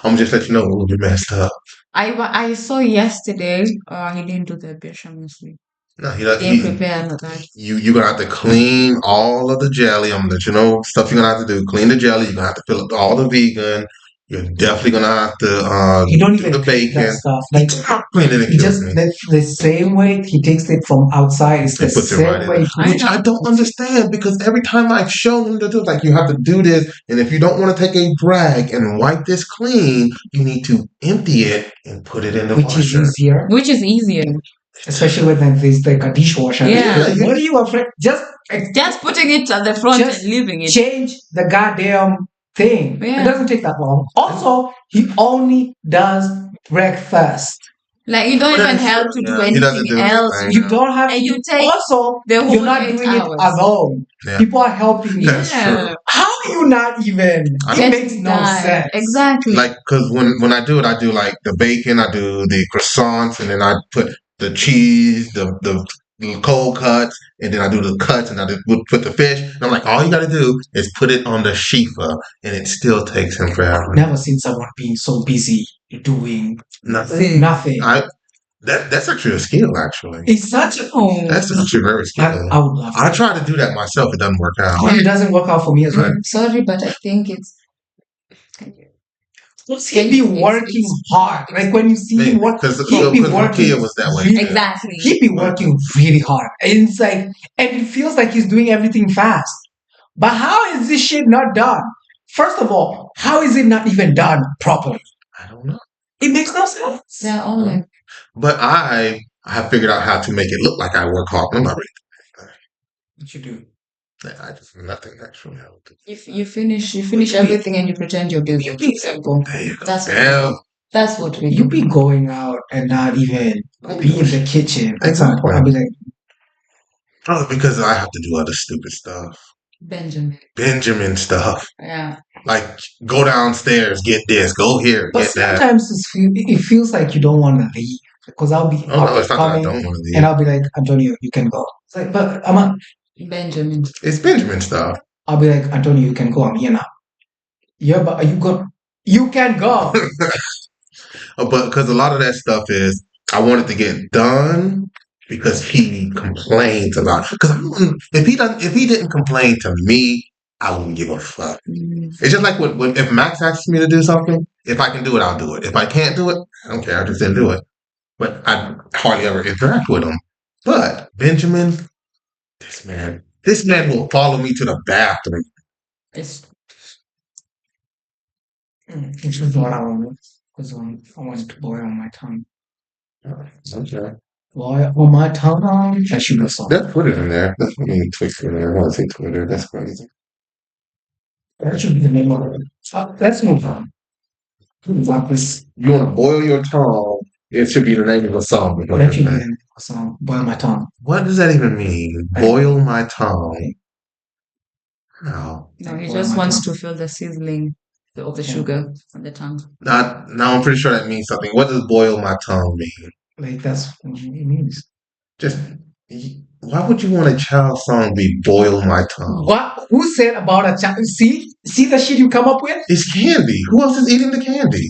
I'm just let you know we'll be messed up. I saw yesterday. He didn't do the bechamel. No, He didn't prepare that. you're gonna have to clean all of the jelly. I'm gonna let you know stuff you're gonna have to do. Clean the jelly. You're gonna have to fill up all the vegan. You're definitely gonna have to You don't do even the clean that bacon. stuff. Like Cleaning it he kills just me. the same way he takes it from outside. It's the He puts it same right in way. there. Which I don't understand because every time I've shown him to do, like you have to do this, and if you don't want to take a rag and wipe this clean, you need to empty it and put it in the Which is washer. easier, Which is easier. especially when there's like a dishwasher. Yeah. What are you afraid? Just Putting it at the front Just and leaving it. change the goddamn thing. Yeah. It doesn't take that long. Also, he only does breakfast. Like you don't even help to do Yeah, he doesn't anything do else. anything. You don't have And to. you take Also, the whole you're not 8 doing hours. it alone. Yeah. People are helping you. That's true. How do you not even? I It don't- makes no That. sense. Exactly. Like, because when I do it, I do like the bacon, I do the croissants, and then I put the cheese, the cold cuts, and then I do the cuts, and I put the fish. And I'm like, all you got to do is put it on the shifa, and it still takes him I've forever. never seen someone being so busy doing Nothing. nothing. That's actually a skill. Actually, It's such a. that's actually very I skill. would love I to. try to do that myself. It doesn't work out. It doesn't work out for me as well. Sorry, but I think it's. He'd be working hard. Like when you see him work, Because he'd be working. Nokia was that way. really- Exactly. He'd be working really hard. And it's like, and it feels like he's doing everything fast. But how is this shit not done? First of all, how is it not even done properly? I don't know. It makes no sense. They're all like. But I have figured out how to make it look like I work hard. I'm not really. What you do? I just nothing actually. I don't do. You finish everything and you pretend you're busy. It's simple. There you go. That's Damn. That's what we You do. be going out and not even be in the kitchen. At some point, I'll be like, Oh, because I have to do other stupid stuff. Benjamin stuff. Yeah. Like go downstairs, get this, go here, but get that. sometimes it feels like you don't want to leave because I'll be Oh no, it's not that I coming don't want to leave. and I'll be like, Antonio, you can go. It's like, but I'm not. Benjamin. It's Benjamin stuff. I'll be like, Antonio, you can go. I'm here now. Yeah, but are you going? You can go. But because a lot of that stuff is, I wanted to get done because he complains about. Because if he didn't complain to me, I wouldn't give a fuck. It's just like if Max asks me to do something, if I can do it, I'll do it. If I can't do it, I don't care. I just didn't do it. But I hardly ever interact with him. But Benjamin, this man will follow me to the bathroom. It's Which is what I want. Because I want to boil on my tongue. Okay. Boil on my tongue. I should have song. Let's put it in there. Let's put it in Twitter there. I want to say Twitter. That's crazy. That should be the name of it. Let's move on. Like this. You want to boil your tongue? It should be the name of the song. That should be the name of the song. Boil my tongue. What does that even mean? Boil my tongue. No. no, he Boil just my wants tongue. to feel the sizzling of the sugar on the tongue. Now I'm pretty sure that means something. What does boil my tongue mean? Like that's what it means. Just why would you want a child song be boil my tongue? What? Who said about a child? See the shit you come up with? It's candy. Who else is eating the candy?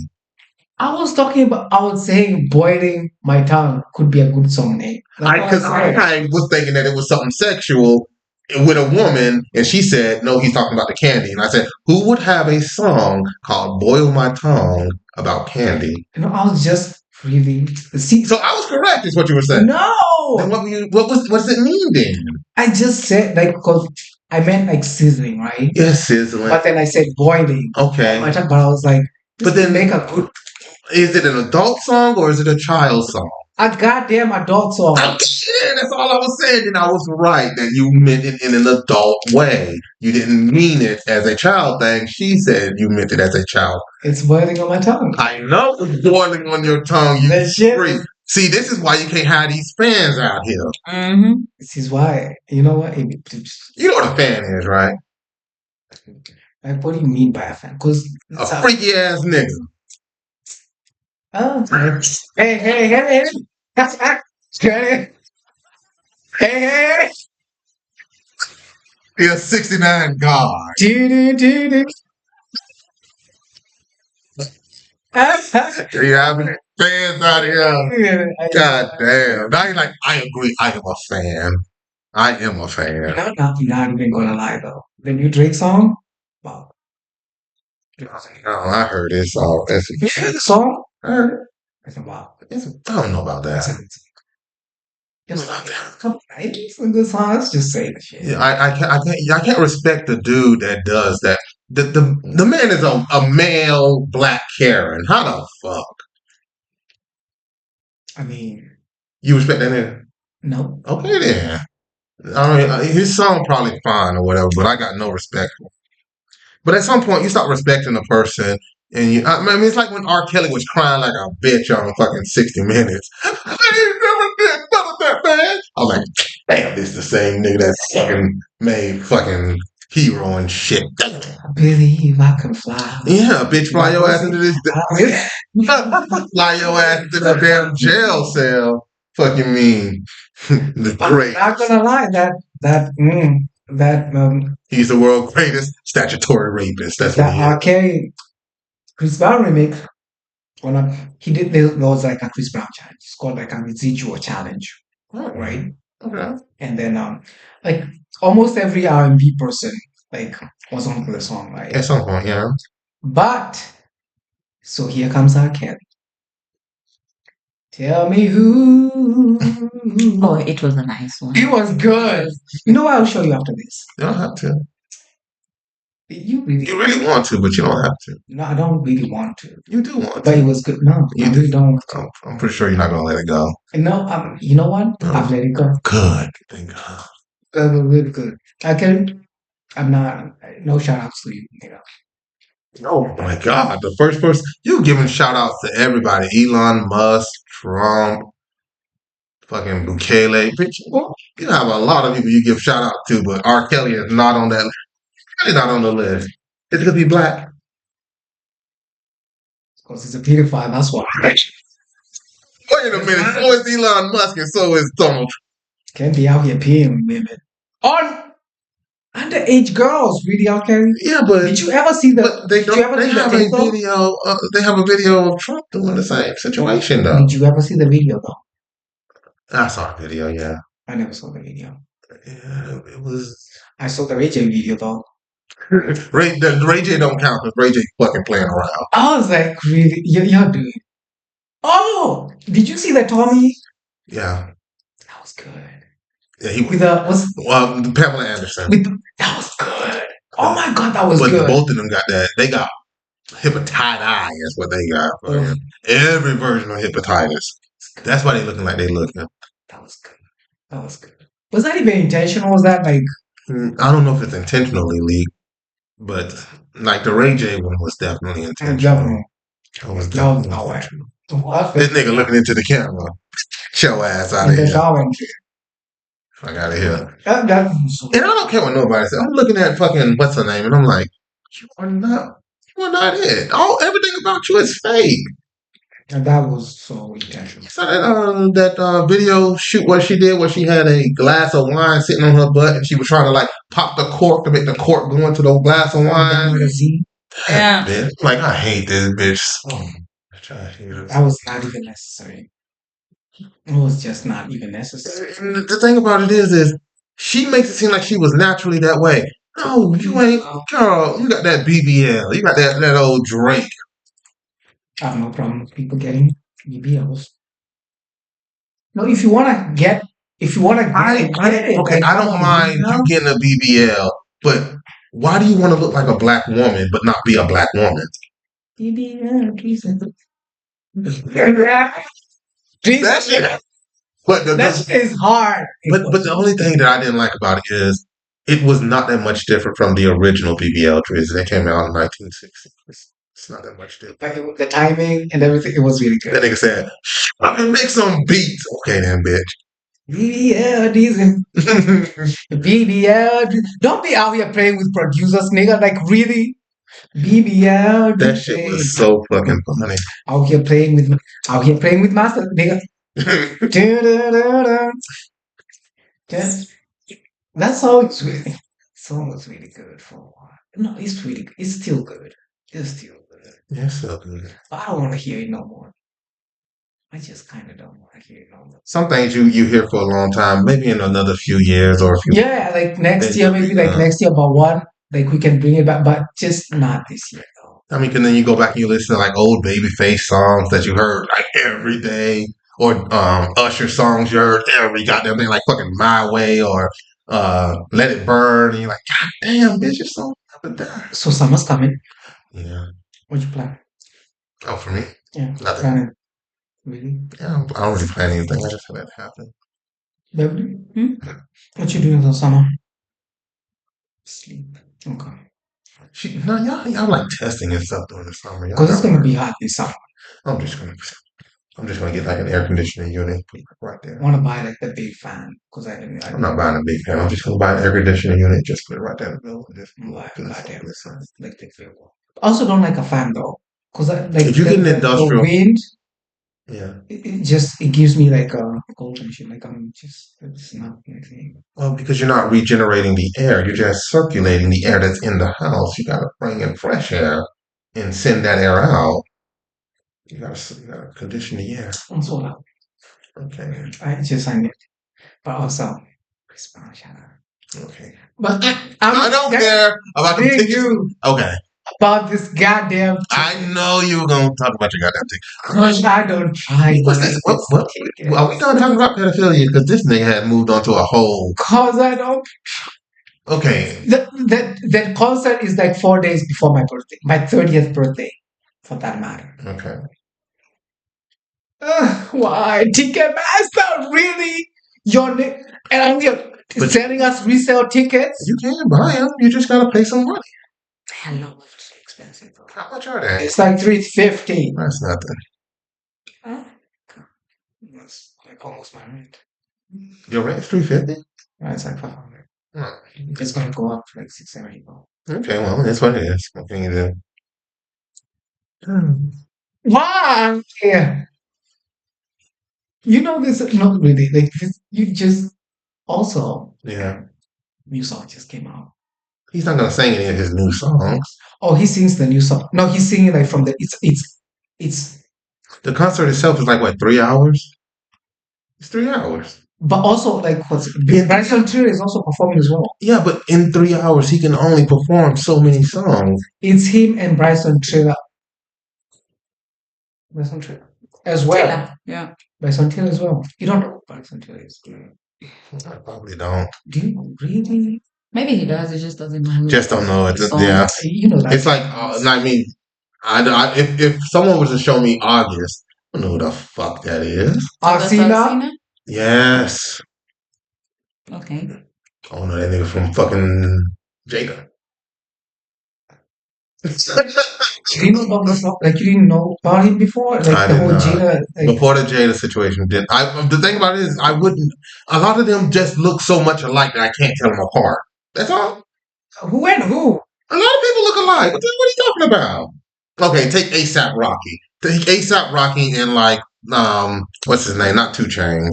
I was saying boiling my tongue could be a good song name. Because I was thinking that it was something sexual with a woman, and she said, no, he's talking about the candy. And I said, who would have a song called Boil My Tongue about candy? You know, I was just really see. So I was correct, is what you were saying. No, Then what does it mean then? I just said like because I meant like sizzling, right? Yes, sizzling. But then I said boiling. Okay. My tongue, but I was like, But then make a good, is it an adult song or is it a child song? a goddamn adult song. Yeah, that's all I was saying. And I was right that you meant it in an adult way. You didn't mean it as a child thing. She said you meant it as a child. It's boiling on my tongue. I know it's boiling on your tongue. You That shit. freak. See, this is why you can't have these fans out here. Mm-hmm. This is why. You know what? You know what a fan is, right? Like, what do you mean by a fan? Because A freaky ass nigga. oh, hey, hey, hey, hey, hey. He's a 69 God. Do. You having fans out here? God damn. Now you're like, I agree. I am a fan. I am a fan. I'm not even gonna lie though. The new Drake song, wow. Oh, I heard it. So You heard the song? I heard it. I said, wow. I don't know about That's that. a good song. Come on, it's a good song. Let's just say the shit. Yeah, I can't respect the dude that does that. The man is a male black Karen. How the fuck? I mean, You respect that man? no. Okay then. I mean, his song probably fine or whatever, but I got no respect for him. But at some point, you start respecting the person, and I mean, it's like when R. Kelly was crying like a bitch on fucking 60 Minutes. I ain't never did none of that, man. I was like, damn, this is the same nigga that fucking made fucking hero and shit. I believe I can fly. Yeah, bitch, fly your ass into this. Fly your ass into the damn jail cell. Fucking mean. The But great. I'm not gonna lie, He's the world's greatest statutory rapist. That's what that he is. arcade Chris Brown remake. He did there was like a Chris Brown challenge. It's called like a residual challenge, right? Okay. And then like almost every R&B person like was on the song, right? At some point, yeah. But so here comes R. Kelly. Tell me who. Oh, it was a nice one. It was good. You know what? I'll show you after this. You don't have to. You You really want to, but you don't have to. No, I don't really want to. You do want But to. it was good. No, You I do. really don't want to. I'm pretty sure you're not gonna let it go. No, you know what? No. I've let it go. Good. Thank God. Really good. Okay. I'm not. No shout outs to you. You know. Oh my God. The first person you giving shout outs to everybody. Elon Musk, Trump, fucking Bukele. Bitch, you have a lot of people you give shout out to, but R. Kelly is not on that list. He's not on the list. It's gonna be black. Because he's a pedophile. That's why. Wait a minute. So is Elon Musk and so is Donald Trump. Can't be out here peeing women on underage girls. Really, okay? Yeah, but Did you ever see the? but they Did you ever don't. They see the have a TikTok? video. They have a video of Trump doing the same situation though. Did you ever see the video though? I saw the video. Yeah. I never saw the video. Yeah, it was. I saw the Ray J video though. Ray J don't count because Ray J fucking playing around. I was like, really, you're doing. Oh, did you see the Tommy? Yeah. That was good. Yeah, he With the what's Pamela Anderson. that was good. Oh my god, that was But good. both of them got that. They got hepatitis. Is what they got. Oh. Every version of hepatitis. That's why they looking like they looking. That was good. That was good. Was that even intentional? Was that like? I don't know if it's intentionally leaked, but like the Ray J one was definitely intentional. It was definitely intentional. What? This nigga looking into the camera. Get your ass out of The here. commentary. Fuck out of here. That, And I don't care what nobody says. I'm looking at fucking what's her name, and I'm like, you are not it. Everything about you is fake. and that was so intentional. So that video shoot what she did, where she had a glass of wine sitting on her butt, and she was trying to like pop the cork to make the cork go into the glass of wine. Yeah. Bitch. Like I hate this bitch. That was not even necessary. It was just not even necessary. And the thing about it is she makes it seem like she was naturally that way. No, you ain't, girl. You got that BBL. You got that old Drake. I have no problem with people getting BBLs. No, if you wanna get it, Okay, I don't mind you getting a BBL, but why do you want to look like a black woman but not be a black woman? BBL, That shit. But that shit is hard. but the only thing that I didn't like about it is it was not that much different from the original BBL Drizzy that came out in 1960. It's not that much different. Like the timing and everything, it was really good. That nigga said, "I'm gonna make some beats." Okay, then, bitch. BBL, BBL. Don't be out here playing with producers, nigga. Like really, BBL. That shit was so fucking funny. Out here playing with master, nigga. That song is really. Song was really good for a while. No, it's really. It's still good. It's still good. Yes, so good. But I don't want to hear it no more. I just kind of don't want to hear it no more. Some things you hear for a long time, maybe in another few years or a few. Yeah, like next year, maybe like next year, about one. Like we can bring it back, but just not this year though. I mean, and then you go back and you listen to like old Babyface songs that you heard like every day, or Usher songs you heard every goddamn day, like fucking My Way or Let It Burn, and you're like, God damn, bitch, your song never died. So summer's coming. Yeah. What you plan? Oh, for me? Yeah. Nothing. Planning. Really? Yeah, I don't really plan anything. I just let it happen. Beverly? What you doing in the summer? Sleep. Okay. Y'all like testing and stuff during the summer. Because it's gonna be hot this summer. I'm just gonna I'm just gonna get like an air conditioning unit, put it right I there. want to buy like the big fan because I'm not buying a big fan. I'm just gonna buy an air conditioning unit, just put it right there in the middle. And just I'm buying a goddamn listen. like the big one. I also don't like a fan though because like If you get an the industrial, wind, yeah. it gives me like a cold and shit. Like I'm just it's not anything. Well, because you're not regenerating the air, you're just circulating the air that's in the house. You gotta bring in fresh air and send that air out. You gotta condition the air. Also, like, Okay. I need, but also respond, shut up. Okay. But I don't care about the big tickets. you Okay. about this goddamn I know you were gonna talk about your goddamn ticket. because I don't try What's this? Are we done talking about pedophilia? Because this nigga had moved on to a whole. Cause I don't. Okay. That concert is like 4 days before my birthday, my 30th birthday, for that matter. Okay. Why Ticketmaster really? And I'm here But- selling us resale tickets. You can buy them. You just gotta pay some money. Hello, it's expensive. Bro. How much are they? It's like $350. That's nothing. Huh? That's like almost my rent. Your rent's $350. It's like 500. Oh, It's gonna go up to like 670. okay, well, that's what it is. What can you do? Why? Yeah. You know this not really like this. You just also Yeah. new song just came out. He's not gonna sing any of his new songs. Oh, he sings the new song. No, he's singing like from the it's. The concert itself is like what, 3 hours? It's 3 hours. But also like what's Yeah. Bryson Tiller is also performing as well. Yeah, but in 3 hours he can only perform so many songs. It's him and Bryson Tiller. Bryson Tiller as well. Taylor, yeah. Bryson Tiller as well. You don't know who Bryson Tiller is. I probably don't. Do you really? Maybe he does. He just doesn't know. Just don't know it. Songs. Yeah. You know that. It's like, I mean, if someone was to show me August, I don't know who the fuck that is. Arsena? Yes. Okay. I don't know that nigga from fucking Jada. Do you know about this? Like you didn't know about him before? Like I the did whole not. Jada. Like, Before the Jada situation, the thing about it is, I wouldn't. A lot of them just look so much alike that I can't tell them apart. That's all. who and who? A lot of people look alike. What are you talking about? Okay, take ASAP Rocky. Take ASAP Rocky and like what's his name? Not 2 Chainz.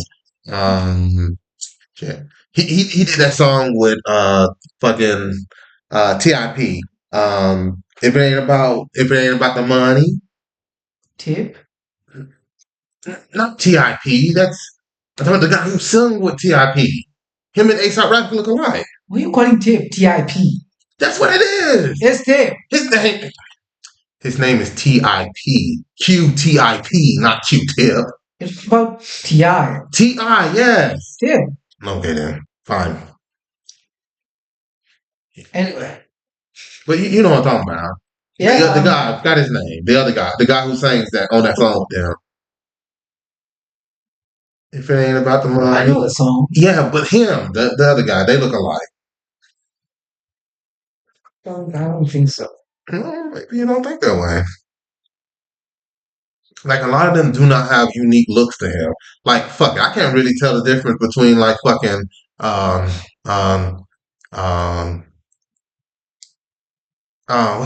Yeah. He did that song with fucking TIP. If it ain't about the money. Tip? Not TIP. That's I'm talking about the guy who sung with TIP. Him and ASAP Rocky look alike. What are you calling Tip? TIP. That's what it is. It's Tip. His name is TIP. QTIP, not Q-Tip. It's about T.I. T.I., yes. Tip. Okay then. Fine. Anyway. But you know what I'm talking about. Yeah. The guy, I forgot his name. The other guy. The guy who sings that on that song with them. If it ain't about the money. I know the song. Yeah, but him, the other guy, they look alike. I don't think so. Maybe you don't think that way. Like a lot of them do not have unique looks to him. Like fuck, I can't really tell the difference between like fucking what's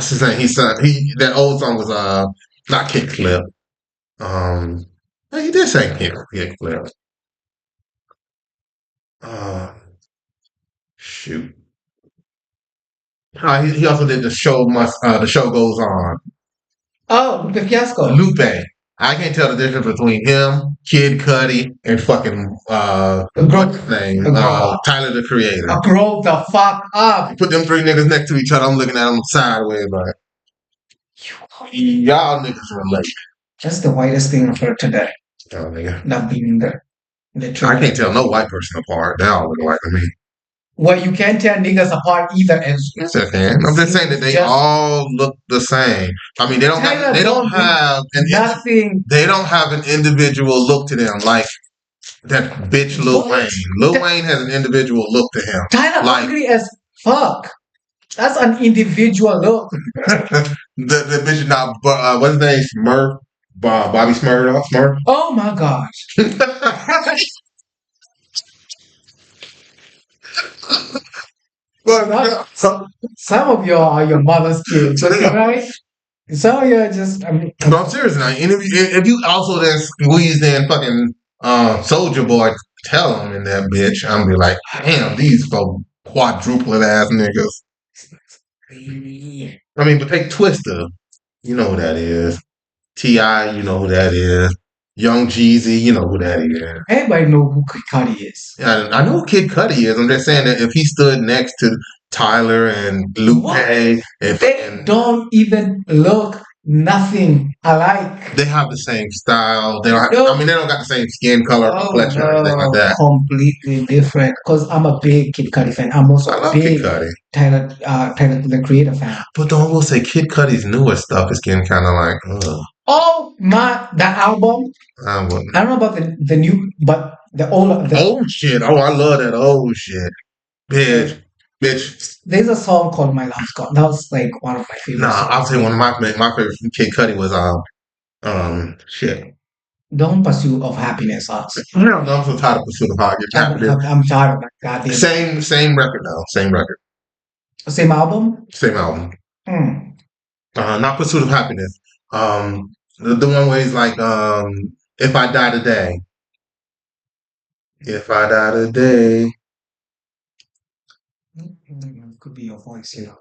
his name? That old song was not Kickflip. He did say Kickflip. Shoot. He also did the show goes on. Oh, Lupe Fiasco. Lupe. I can't tell the difference between him, Kid Cudi, and fucking what's his name? Tyler the Creator. Grow the fuck up. Put them 3 niggas next to each other. I'm looking at them sideways like y'all niggas relate. That's the whitest thing I've heard today. Oh nigga. Not being there. I can't tell no white person apart. They all look alike to me. Well, you can't tell niggas apart either. Yes, I can. I'm just saying that they all look the same. I mean, they don't have an individual look to them like that bitch Lil Wayne. Lil Wayne has an individual look to him. Tyler ugly as fuck. That's an individual look. the bitch now, what's his name? Bobby Smurf. Oh my gosh. But Some of you are your mother's kids, So they are. right? Some of you are just, no, I'm serious now. And if you also then squeeze in fucking Soldier Boy, tell him in that bitch, I'm be like, damn, these folk quadruplet ass niggas. I mean, but take Twister, you know who that is. T.I., you know who that is. Young Jeezy, you know who that is. everybody know who Kid Cudi is. Yeah, I know who Kid Cudi is. I'm just saying that if he stood next to Tyler and Lupe, What? if They don't even look nothing alike. they have the same style, they don't. Have, No. I mean, they don't got the same skin color, Oh complexion, or anything like no, that. completely different. Because I'm a big Kid Cudi fan. I'm also I a love Kid big Cudi, Tyler the Creator fan. but don't will say Kid Cudi's newer stuff is getting kind of like, ugh. Oh my, that album. I wouldn't. I don't know about the new, but the old. Old shit. Oh, I love that old shit, bitch. There's a song called "My Love's Gone." That was like one of my favorite. Nah, songs. I'll say one of my favorite from Kid Cudi was shit. Don't Pursue of Happiness. Us. No, I'm so tired of Pursuit of Happiness. I'm tired of that goddamn. Same record though. Same record. Same album. Same album. Hmm. Not Pursuit of Happiness. The one where he's like, if I die today. If I die today. Could be your voice, you know.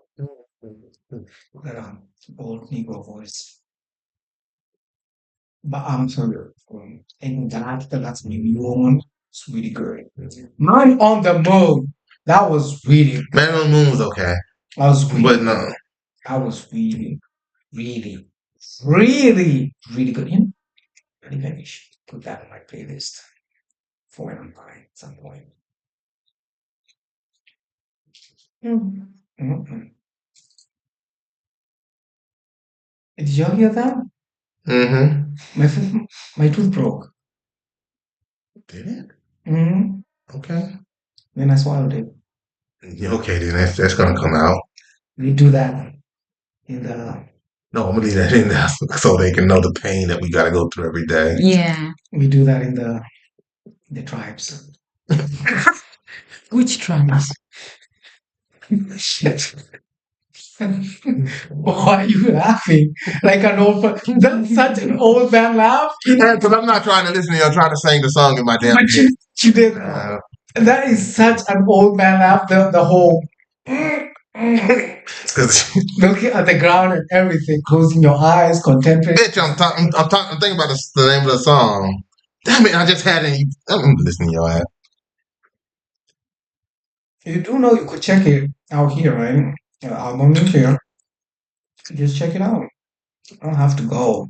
That old Negro voice. But I'm sorry. And that's new one. It's really good. Man on the Moon. That was really. Man on the Moon was okay. That was really. But no. That was really, really, really, really good. You know, maybe I should put that on my playlist for when I'm buying at some point. Mm-mm. Did y'all hear that? Mm-hmm. My tooth broke. Did it? Mm-hmm. Okay. Then I swallowed it. Okay, then that's gonna come out. We do that in the. No, I'm gonna leave that in there so they can know the pain that we gotta go through every day. Yeah. We do that in the tribes. Which tribes? Shit. Why are you laughing? Like an old. That's such an old man laugh. Because I'm not trying to listen to you. I'm trying to sing the song in my damn But head. you did. That is such an old man laugh. The whole. Looking at the ground and everything, closing your eyes, contemplating. Bitch, I'm thinking about the name of the song. Damn it, I just had it. I'm listening to your ass. You do know you could check it out here, right? Album link here. Just check it out. I don't have to go.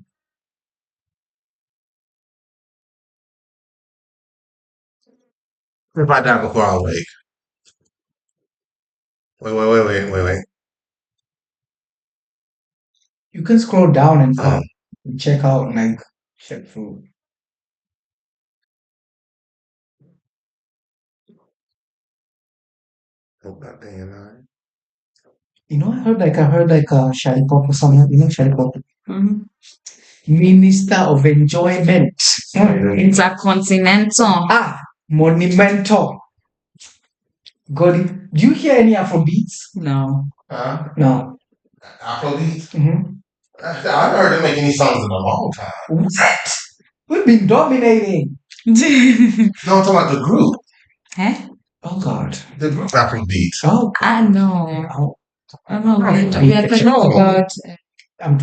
If I die before I wake. Wait. You can scroll down and check out like check through. Hope not damn right. You know, I heard like Shadi Pop or something. You know Shadi Pop? Mhm. Minister of Enjoyment. Intercontinental. Monumental. Got it. Do you hear any Afrobeats? No. No. Afrobeats? Mm-hmm. I haven't heard them make any songs in a long time. What? We've been dominating. No, I'm talking about the group. Huh? Oh God. The group Afrobeats. Oh. I know. Oh. I know. We are talking about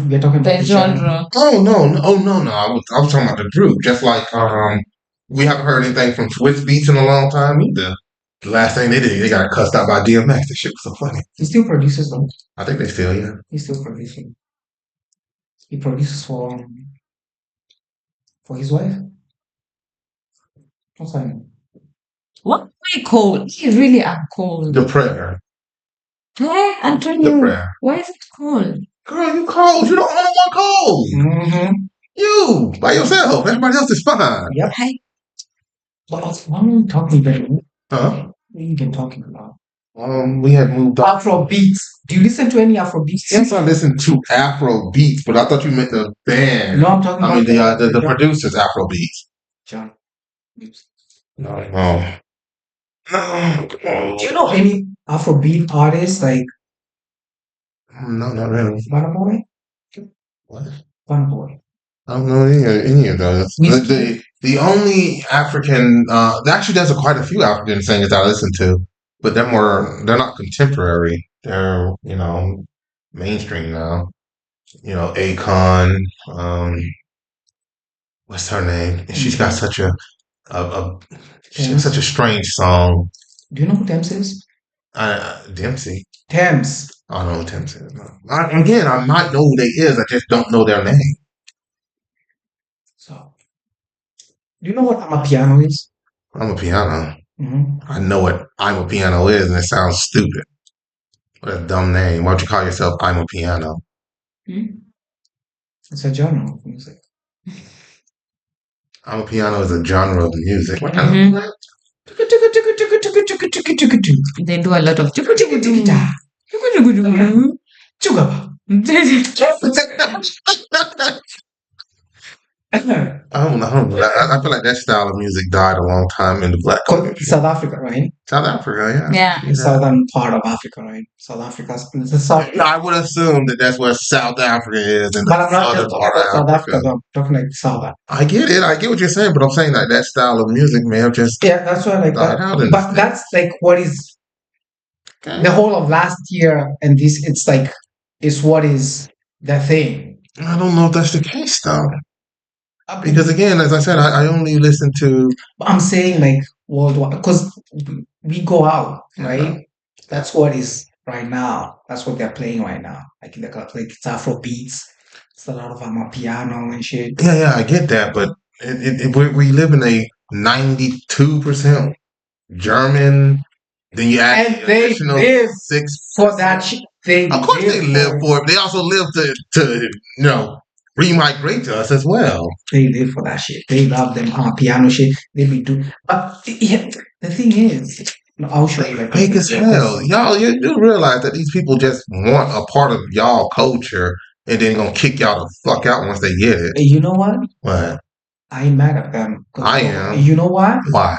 We're talking the about genre. Oh no. I was talking about the group. Just like we haven't heard anything from Swiss Beats in a long time either. The last thing they did, they got cussed out by DMX. That shit was so funny. He still produces them. I think they still, yeah. He's still producing. He produces for his wife. What's her name? What am I cold? I really am cold. The prayer. Hey, Antonio. The prayer. Why is it cold? Girl, you cold. You the only one cold. Mm-hmm. You by yourself. Everybody else is fine. Yep. Hey. What are we talking about? Huh? What are you even talking about? We had moved on. Afro beats. Do you listen to any Afrobeats? Yes, I listen to Afro beats, but I thought you meant the band. No, I'm talking I about mean the producers Afro beats. John. No, no. Do you know any Afrobeat artists like No, not really. Burna Boy? What? Burna Boy. I don't know any of those. The only African, actually, there's quite a few African singers I listen to, but they're not contemporary. They're mainstream now. Akon. What's her name? And she's got a she has such a strange song. Do you know who Thames is? Dempsey. Thames. I don't know who Dempsey is. No. Again, I might know who they is. I just don't know their name. So, do you know what Amapiano is? I'm a piano. Mm-hmm. I know what I'm a piano is, and it sounds stupid. What a dumb name. Why don't you call yourself I'm a piano? It's a genre of music. I'm a piano is a genre of music. Mhm. They do a lot of. I don't know. I feel like that style of music died a long time in the black community. South Africa, right? South Africa, Yeah. The southern part of Africa, right? South Africa's the south. I would assume that that's where South Africa is, and But I'm not other just talking part about of South Africa. Africa, though. I'm talking like South. I get it. I get what you're saying, but I'm saying that that style of music may have just Yeah, that's what like died that. out in the But States. that's like what is Okay. the whole of last year and this. It's like is what is the thing. I don't know if that's the case though, because again, as I said, I only listen to. I'm saying like worldwide because we go out, right? That's what is right now. That's what they're playing right now. Like in the clubs, like it's Afro beats. It's a lot of piano and shit. Yeah, I get that, but we live in a 92% German. Then you add And they additional live 6 for that shit. They Of course, they live for it. They also live to remigrate to us as well. They live for that shit. They love them piano shit. They be do. But yeah, the thing is, I'll show you. Like, Fake as hell, y'all. You do realize that these people just want a part of y'all culture, and then gonna kick y'all the fuck out once they get it. You know what? What? I ain't mad at them. I am. You know why? Why?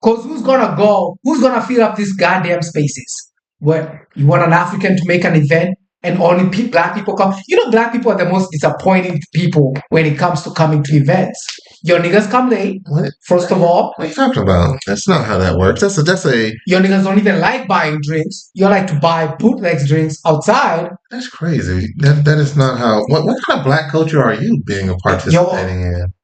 Because who's gonna go? Who's gonna fill up these goddamn spaces? What you want an African to make an event and only black people come? You know, black people are the most disappointing people when it comes to coming to events. Your niggas come late. What? First of all, What are you talking about? That's not how that works. That's a. Your niggas don't even like buying drinks. You like to buy bootlegs drinks outside. That's crazy. That is not how. What kind of black culture are you being participating in?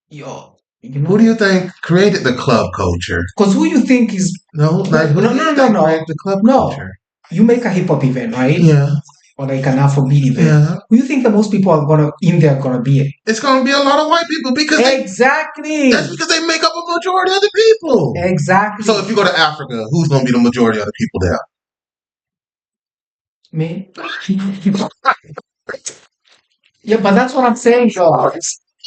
Yo, who do you think created the club culture? Because who you think is no. Created the club culture? You make a hip hop event, right? Yeah. Or like an Afrobeat event. Yeah. Who you think the most people are gonna be? It's gonna be a lot of white people because exactly. That's because they make up a majority of the people. Exactly. So if you go to Africa, who's gonna be the majority of the people there? Me. Yeah, but that's what I'm saying, though.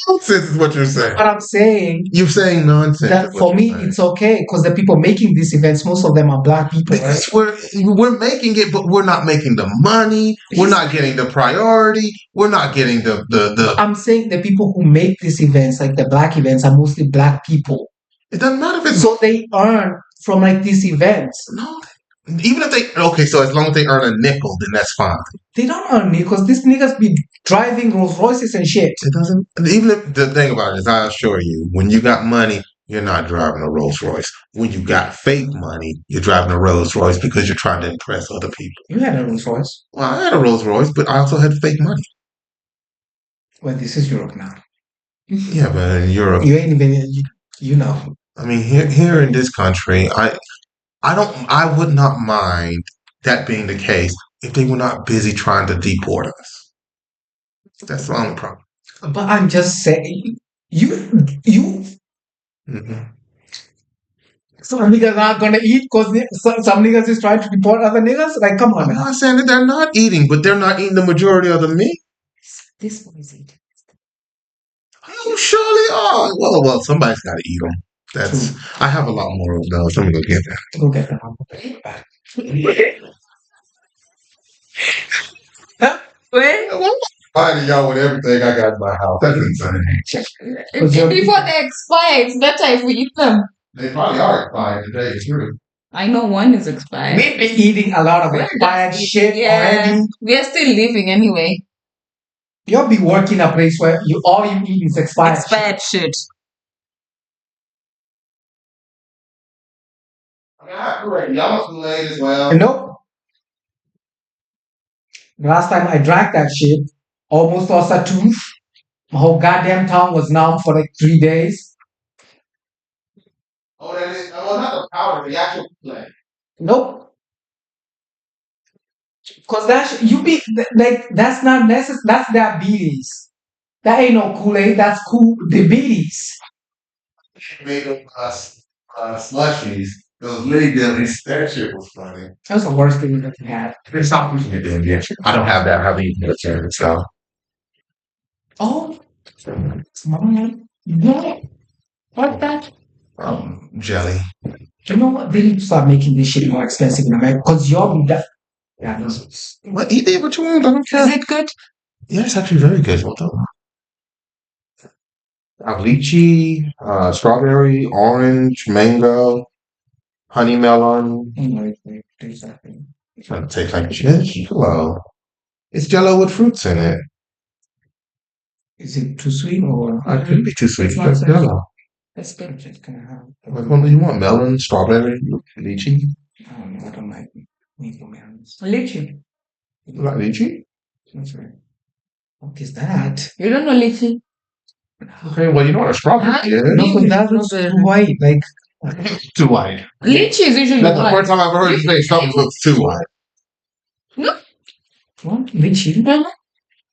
Nonsense is what you're saying. What I'm saying. You're saying nonsense. That for me, it's okay because the people making these events, most of them are black people. Because we're making it, but we're not making the money. We're not getting the priority. We're not getting the. I'm saying the people who make these events, like the black events, are mostly black people. It doesn't matter if it's so they earn from like these events. No. Even if they so as long as they earn a nickel, then that's fine. They don't earn nickels. These niggas be driving Rolls Royces and shit. It doesn't. Even if the thing about it is, I assure you, when you got money, you're not driving a Rolls Royce. When you got fake money, you're driving a Rolls Royce because you're trying to impress other people. You had a Rolls Royce. Well, I had a Rolls Royce, but I also had fake money. Well, this is Europe now. Yeah, but in Europe, you ain't even. You know. I mean, here in this country, I would not mind that being the case if they were not busy trying to deport us. That's the only problem. But I'm just saying, you. Mm-hmm. Some niggas are gonna eat because some niggas is trying to deport other niggas. Like, come on. I'm not saying that they're not eating, but they're not eating the majority of the meat. This one is eating. Oh, surely are. Well, somebody's got to eat them. That's. True. I have a lot more of those. I'm gonna get that. Go get them. Well, Finding y'all with everything I got in my house. That's insane. before they expire, it's better if we eat them. They probably are expired today, it's true. I know one is expired. We've been eating a lot of We're expired just shit eating, already. we are still living anyway. You'll be working a place where all you eat is expired shit. Expired shit. I mean, I agree. Y'all must be late as well. Nope. The last time I drank that shit, almost lost a tooth. My whole goddamn tongue was numb for like 3 days. Oh, that is. Oh, not the powder, the actual play. Nope. Cause you be like that's not necessary. That's diabetes. That ain't no Kool-Aid. That's cool diabetes. Made them slushies. Those lady dillies. That shit was funny. That's the worst thing that we had. Stop using it then, yeah. I don't have that. I have eaten so. Oh, Mom, yeah. What's that? Jelly. You know what? They need to start making this shit more expensive in America because y'all be that. Yeah, What? Eat it what you want. I don't care. Is it good? Yeah, it's actually very good. What the? Lychee, strawberry, orange, mango, honey melon. It's gonna taste like Jello. It's Jello with fruits in it. Is it too sweet or? It could be too sweet. It's not It's Jello. That's good. Just gonna have. What do you want? Melon, strawberry, lychee. I don't know. I don't like mango melons. Lychee. You like lychee? That's right. What is that? You don't know lychee? Okay, well you know what a strawberry is. No, but that looks too white. Like Too white. Lychee is usually That's the white. first time I've ever heard you say something looks too white. No. what? Lychee?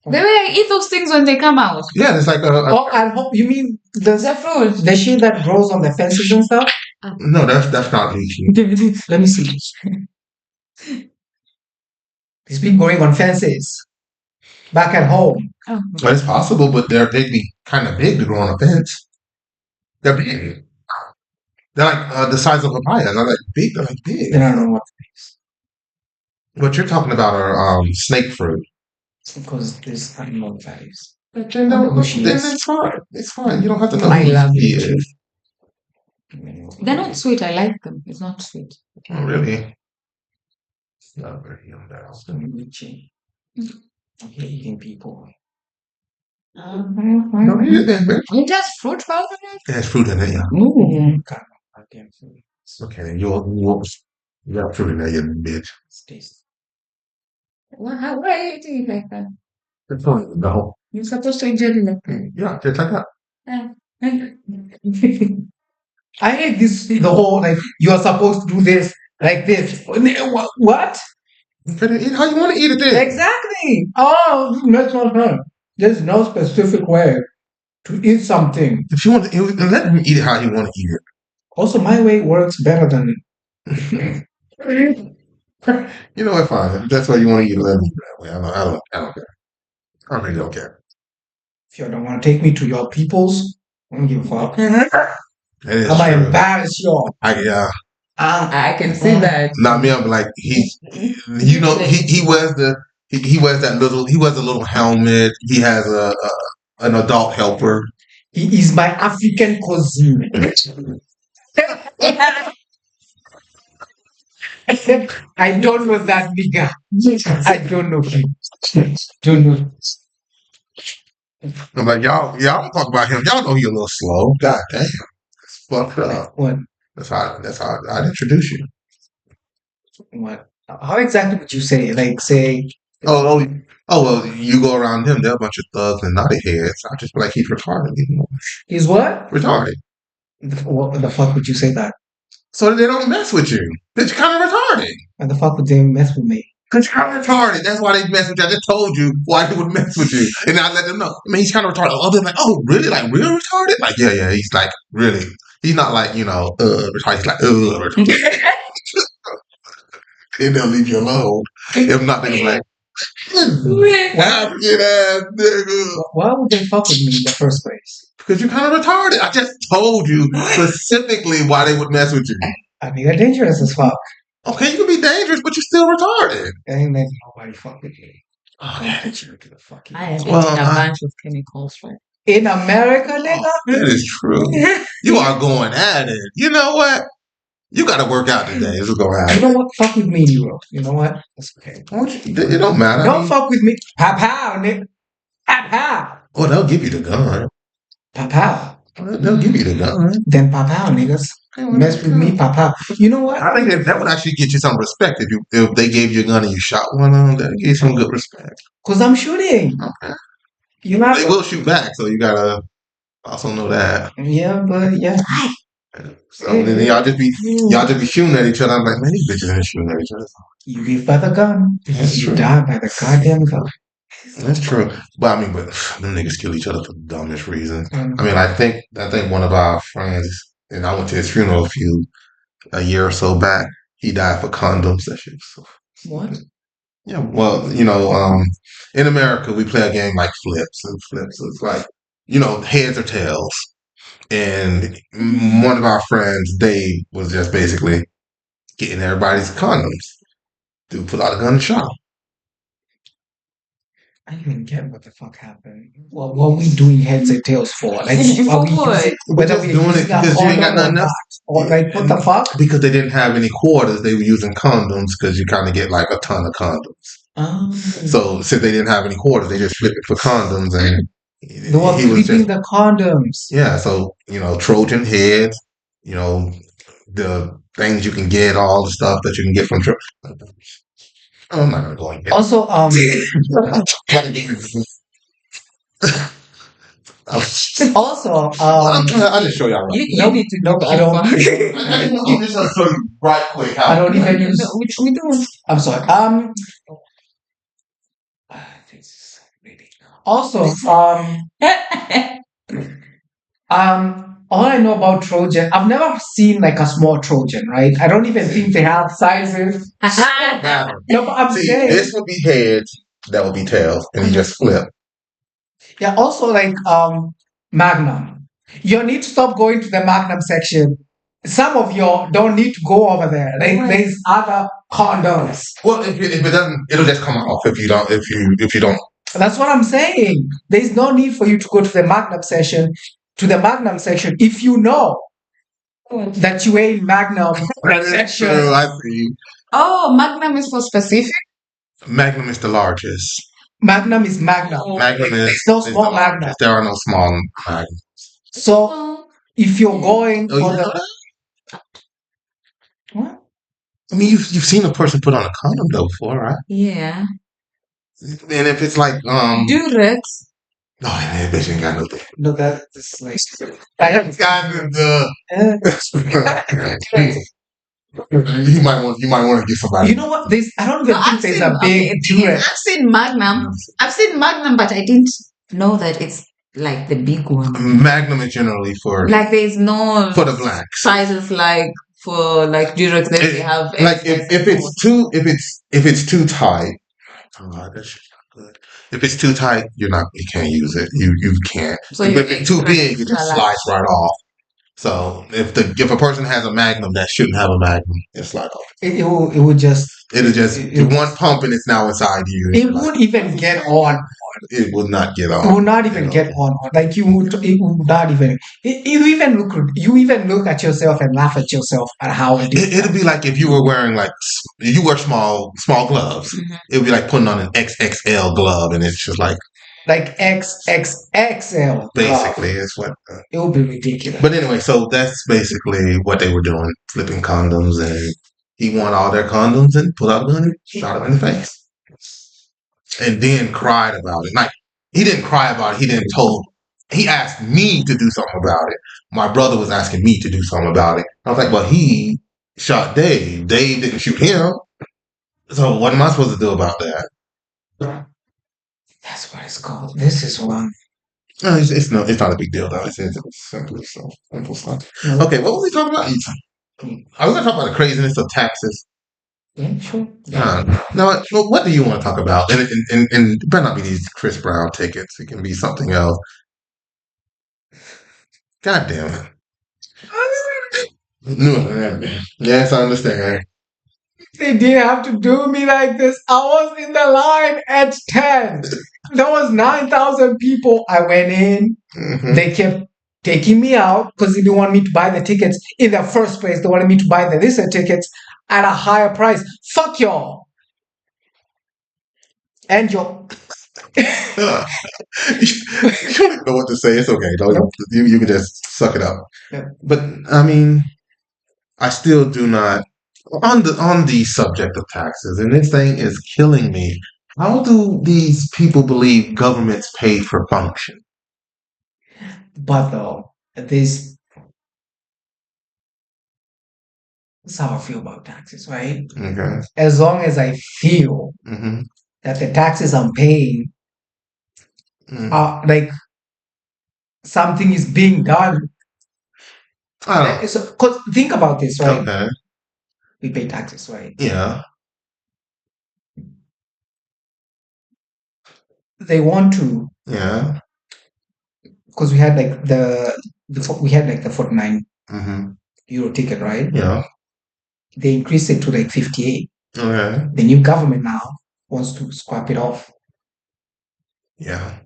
The way I eat those things when they come out. Yeah, it's like Oh, I hope you mean The fruit. the shit that grows on the fences and stuff. no, that's not lychee. Let me see. It's been growing on fences back at home. Oh. Well, it's possible, but they're kind of big to grow on a fence. They're big. They're like the size of a papaya. They're like big. They're like big. Then I don't know what it is What you're talking about are snake fruit. because there's animal values. Then know who she is. it's fine. It's fine. You don't have to know I who love he lychee. is. They're not sweet. I like them. It's not sweet. Oh, really? It's not very young that often. Lychee. I hate eating people. Don't eat it then, bitch. It has fruit powder in it? It has fruit in it, yeah. Ooh. Goddamn food. Okay, you got fruit in there, you bitch. It's tasty. Why are you eating it like that? It's fine. No. You're supposed to enjoy it like that. Yeah, just like that. I hate this. The whole like you are supposed to do this like this. What? You gotta eat how you want to eat it then. Exactly. Oh, that's not her. There's no specific way to eat something. If you want to, let him eat it how he want to eat it. Also, my way works better than You know what? Fine. If that's why you want to eat it, let me eat it that way. I don't care. I really don't care. if you don't want to take me to your peoples, I don't give a fuck. That is I'm gonna true. embarrass y'all. I can see that. Not me. I'm like you know, he wears he wears that little a little helmet. He has an adult helper. He is my African cousin. I don't know that nigga. I don't know him. Don't know. I'm like y'all don't talk about him. Y'all know he a little slow. God damn, it's fucked up. What? That's how I'd introduce you. What? How exactly would you say it? Like say Oh, well, you go around him, they're a bunch of thugs and naughty heads. I just be like, he's retarded. he's what? Retarded. What the fuck would you say that? So that they don't mess with you. Because you're kind of retarded. Why the fuck would they mess with me? Because you're kind of retarded. That's why they mess with you. I just told you why they would mess with you. And I let them know. I mean, he's kind of retarded. Other than like, oh, really? Like, real retarded? Like, yeah. He's like, really. He's not like, retarded. He's like, retarded. And they'll leave you alone. If not, they're like, African ass nigga. Why would they fuck with me in the first place? Because you're kind of retarded. I just told you specifically why they would mess with you. I mean, they're dangerous as fuck. Okay, you can be dangerous, but you're still retarded. Ain't letting nobody fuck with me. Oh, Don't yeah. get you to the fucking. I am Well, eating a I- bunch of chemicals, right? In America, nigga. That is true. You are going at it. You know what? You got to work out today. This is going to You happen. know what? Fuck with me, Nero. You know what? That's okay. It don't matter. I Don't mean, fuck with me. Pow pow, nigga. Pow pow. well, they'll give you the gun. Pow pow. They'll give you the gun. Then pow pow, niggas. Mess with me, pow pow. You know what? I think that would actually get you some respect if they gave you a gun and you shot one of them. That gives you some good respect. Cause I'm shooting. Okay. You know. They will shoot back, so you gotta also know that. Yeah, but yeah. So then y'all just be shooting at each other. I'm like, man, these bitches ain't shooting at each other. You live by the gun. That's You true. die by the goddamn gun. That's true. But I mean, but them niggas kill each other for the dumbest reasons. Mm. I mean, I think one of our friends, and I went to his funeral a year or so back. He died for condoms. That shit was so What? Yeah, well, in America we play a game like flips and flips. It's like, heads or tails. And one of our friends, Dave, was just basically getting everybody's condoms. Dude put out a gun and shot him. I don't even get what the fuck happened. What we doing heads and tails for? Like, are we For what? using, whether just we're doing it using a because you ain't got condom or nothing else. not? Or like, what the fuck? Because they didn't have any quarters, they were using condoms because you kind of get like a ton of condoms. So since they didn't have any quarters, they just flipped it for condoms, and they were he was flipping just the condoms. yeah. So Trojan heads, the things you can get, all the stuff that you can get from. I'm not gonna go and get. Also, also, I'll just show y'all. Right You Nope, need to nope, go I don't. I'm just gonna show you right quick how. I don't even use. No, we don't. I'm sorry. This really. Also, all I know about Trojan, I've never seen like a small Trojan, right? I don't even think they have sizes. No, but I'm See, saying, this would be heads, that would be tails, and you just flip. yeah. Also, like Magnum, you need to stop going to the Magnum section. Some of you don't need to go over there. Like, Why? there's other condoms. Well, if it doesn't, it'll just come off if you don't. That's what I'm saying. There's no need for you to go to the Magnum section. If you know that you ain't Magnum section. True, I see. Oh, Magnum is for specific. Magnum is the largest. Magnum is Magnum. Magnum is There's no is the small largest. Magnum. There are no small Magnums. So Oh, if you're going Oh, for you know the that? what? I mean, you've seen a person put on a condom though before, right? yeah. And if it's like Durex. no, that bitch ain't got no thing. No, that's like I have Got you might want to get somebody. you know what? I don't even think there's a big difference. I've seen Magnum. I've seen Magnum, but I didn't know that it's like the big one. Magnum is generally for Like there's no for the blacks. sizes like for like Durex that they have. Like if it's too tight. Oh, that shit's not good. If it's too tight, you can't use it. You can't. So But you if it's too big, it just extra slides right off. So if a person has a Magnum that shouldn't have a Magnum, it slide off. It would just It'll just one pump and it's now inside you. it won't even get on. It will not get It on. will not even get on. Like it would not even. You even look at yourself and laugh at yourself at how it is. It'll be like if you were wearing you wear small gloves. Mhm. It would be like putting on an XXL glove, and it's just like XXXL. basically it's what. It would be ridiculous. But anyway, so that's basically what they were doing, flipping condoms, and he won all their condoms and pulled out a gun and shot him in the face. And then cried about it. Like, he didn't cry about it, he asked me to do something about it. My brother was asking me to do something about it. I was like, well, he shot Dave. Dave didn't shoot him. So what am I supposed to do about that? That's what it's called. This is one. No, it's not a big deal though. It's simple stuff. Okay, what were we talking about? I was going to talk about the craziness of taxes. Yeah, sure. No, what do you want to talk about? And it better not be these Chris Brown tickets. It can be something else. God damn it. No, yes, I understand. They didn't have to do me like this. I was in the line at 10. There was 9,000 people. I went in. Mhm. They kept taking me out because they didn't want me to buy the tickets in the first place. They wanted me to buy the Lisa tickets at a higher price. Fuck y'all. And your You don't even know what to say. It's okay. Don't, Nope. you can just suck it up. Yep. But I mean, I still do not on the subject of taxes, and this thing is killing me. How do these people believe government's paid for function? But though, this is how I feel about taxes, right? Okay. As long as I feel Mm-hmm. that the taxes I'm paying Mm. are like something is being done. I don't. So, cause think about this, right? Okay. We pay taxes, right? Yeah. They want to, Yeah. because we had like we had like the 49 Mm-hmm. euro ticket, right? Yeah. They increased it to like 58. Okay. The new government now wants to scrap it off Yeah.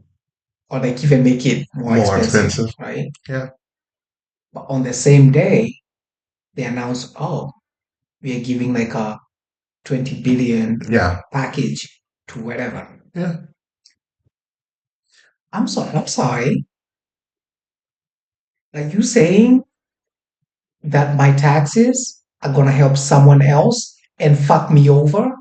or like even make it more More expensive, expensive. right? Yeah. But on the same day, they announced, oh, we are giving like a 20 billion Yeah. package to whatever. Yeah. I'm sorry. I'm sorry. Like you saying that my taxes are gonna help someone else and fuck me over?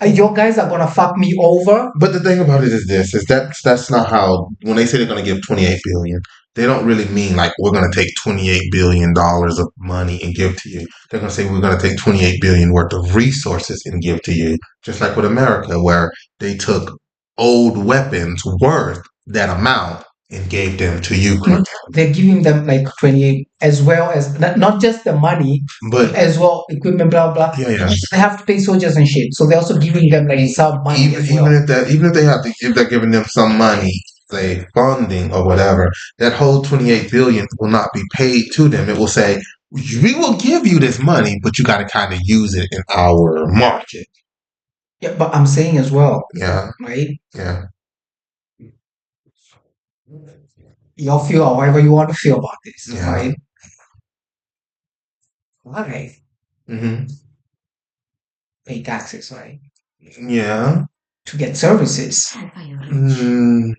Your guys are gonna fuck me over? But the thing about it is this: is that's not how when they say they're going to give 28 billion, they don't really mean like we're going to take 28 billion dollars of money and give to you. They're going to say we're going to take 28 billion worth of resources and give to you, just like with America, where they took old weapons worth that amount and gave them to Ukraine. They're giving them like 28 as well as not just the money, But as well equipment, blah blah. yeah, yeah. They have to pay soldiers and shit, so they're also giving them like some money Even as well. even if they have to if they're giving them some money, say funding or whatever, that whole 28 billion will not be paid to them. It will say we will give you this money, but you got to kind of use it in our market. Yeah, but I'm saying as well, Yeah, right? yeah, Y'all feel however you want to feel about this, yeah. right? Why Mm-hmm. pay taxes, right? Yeah. To get services. Mm,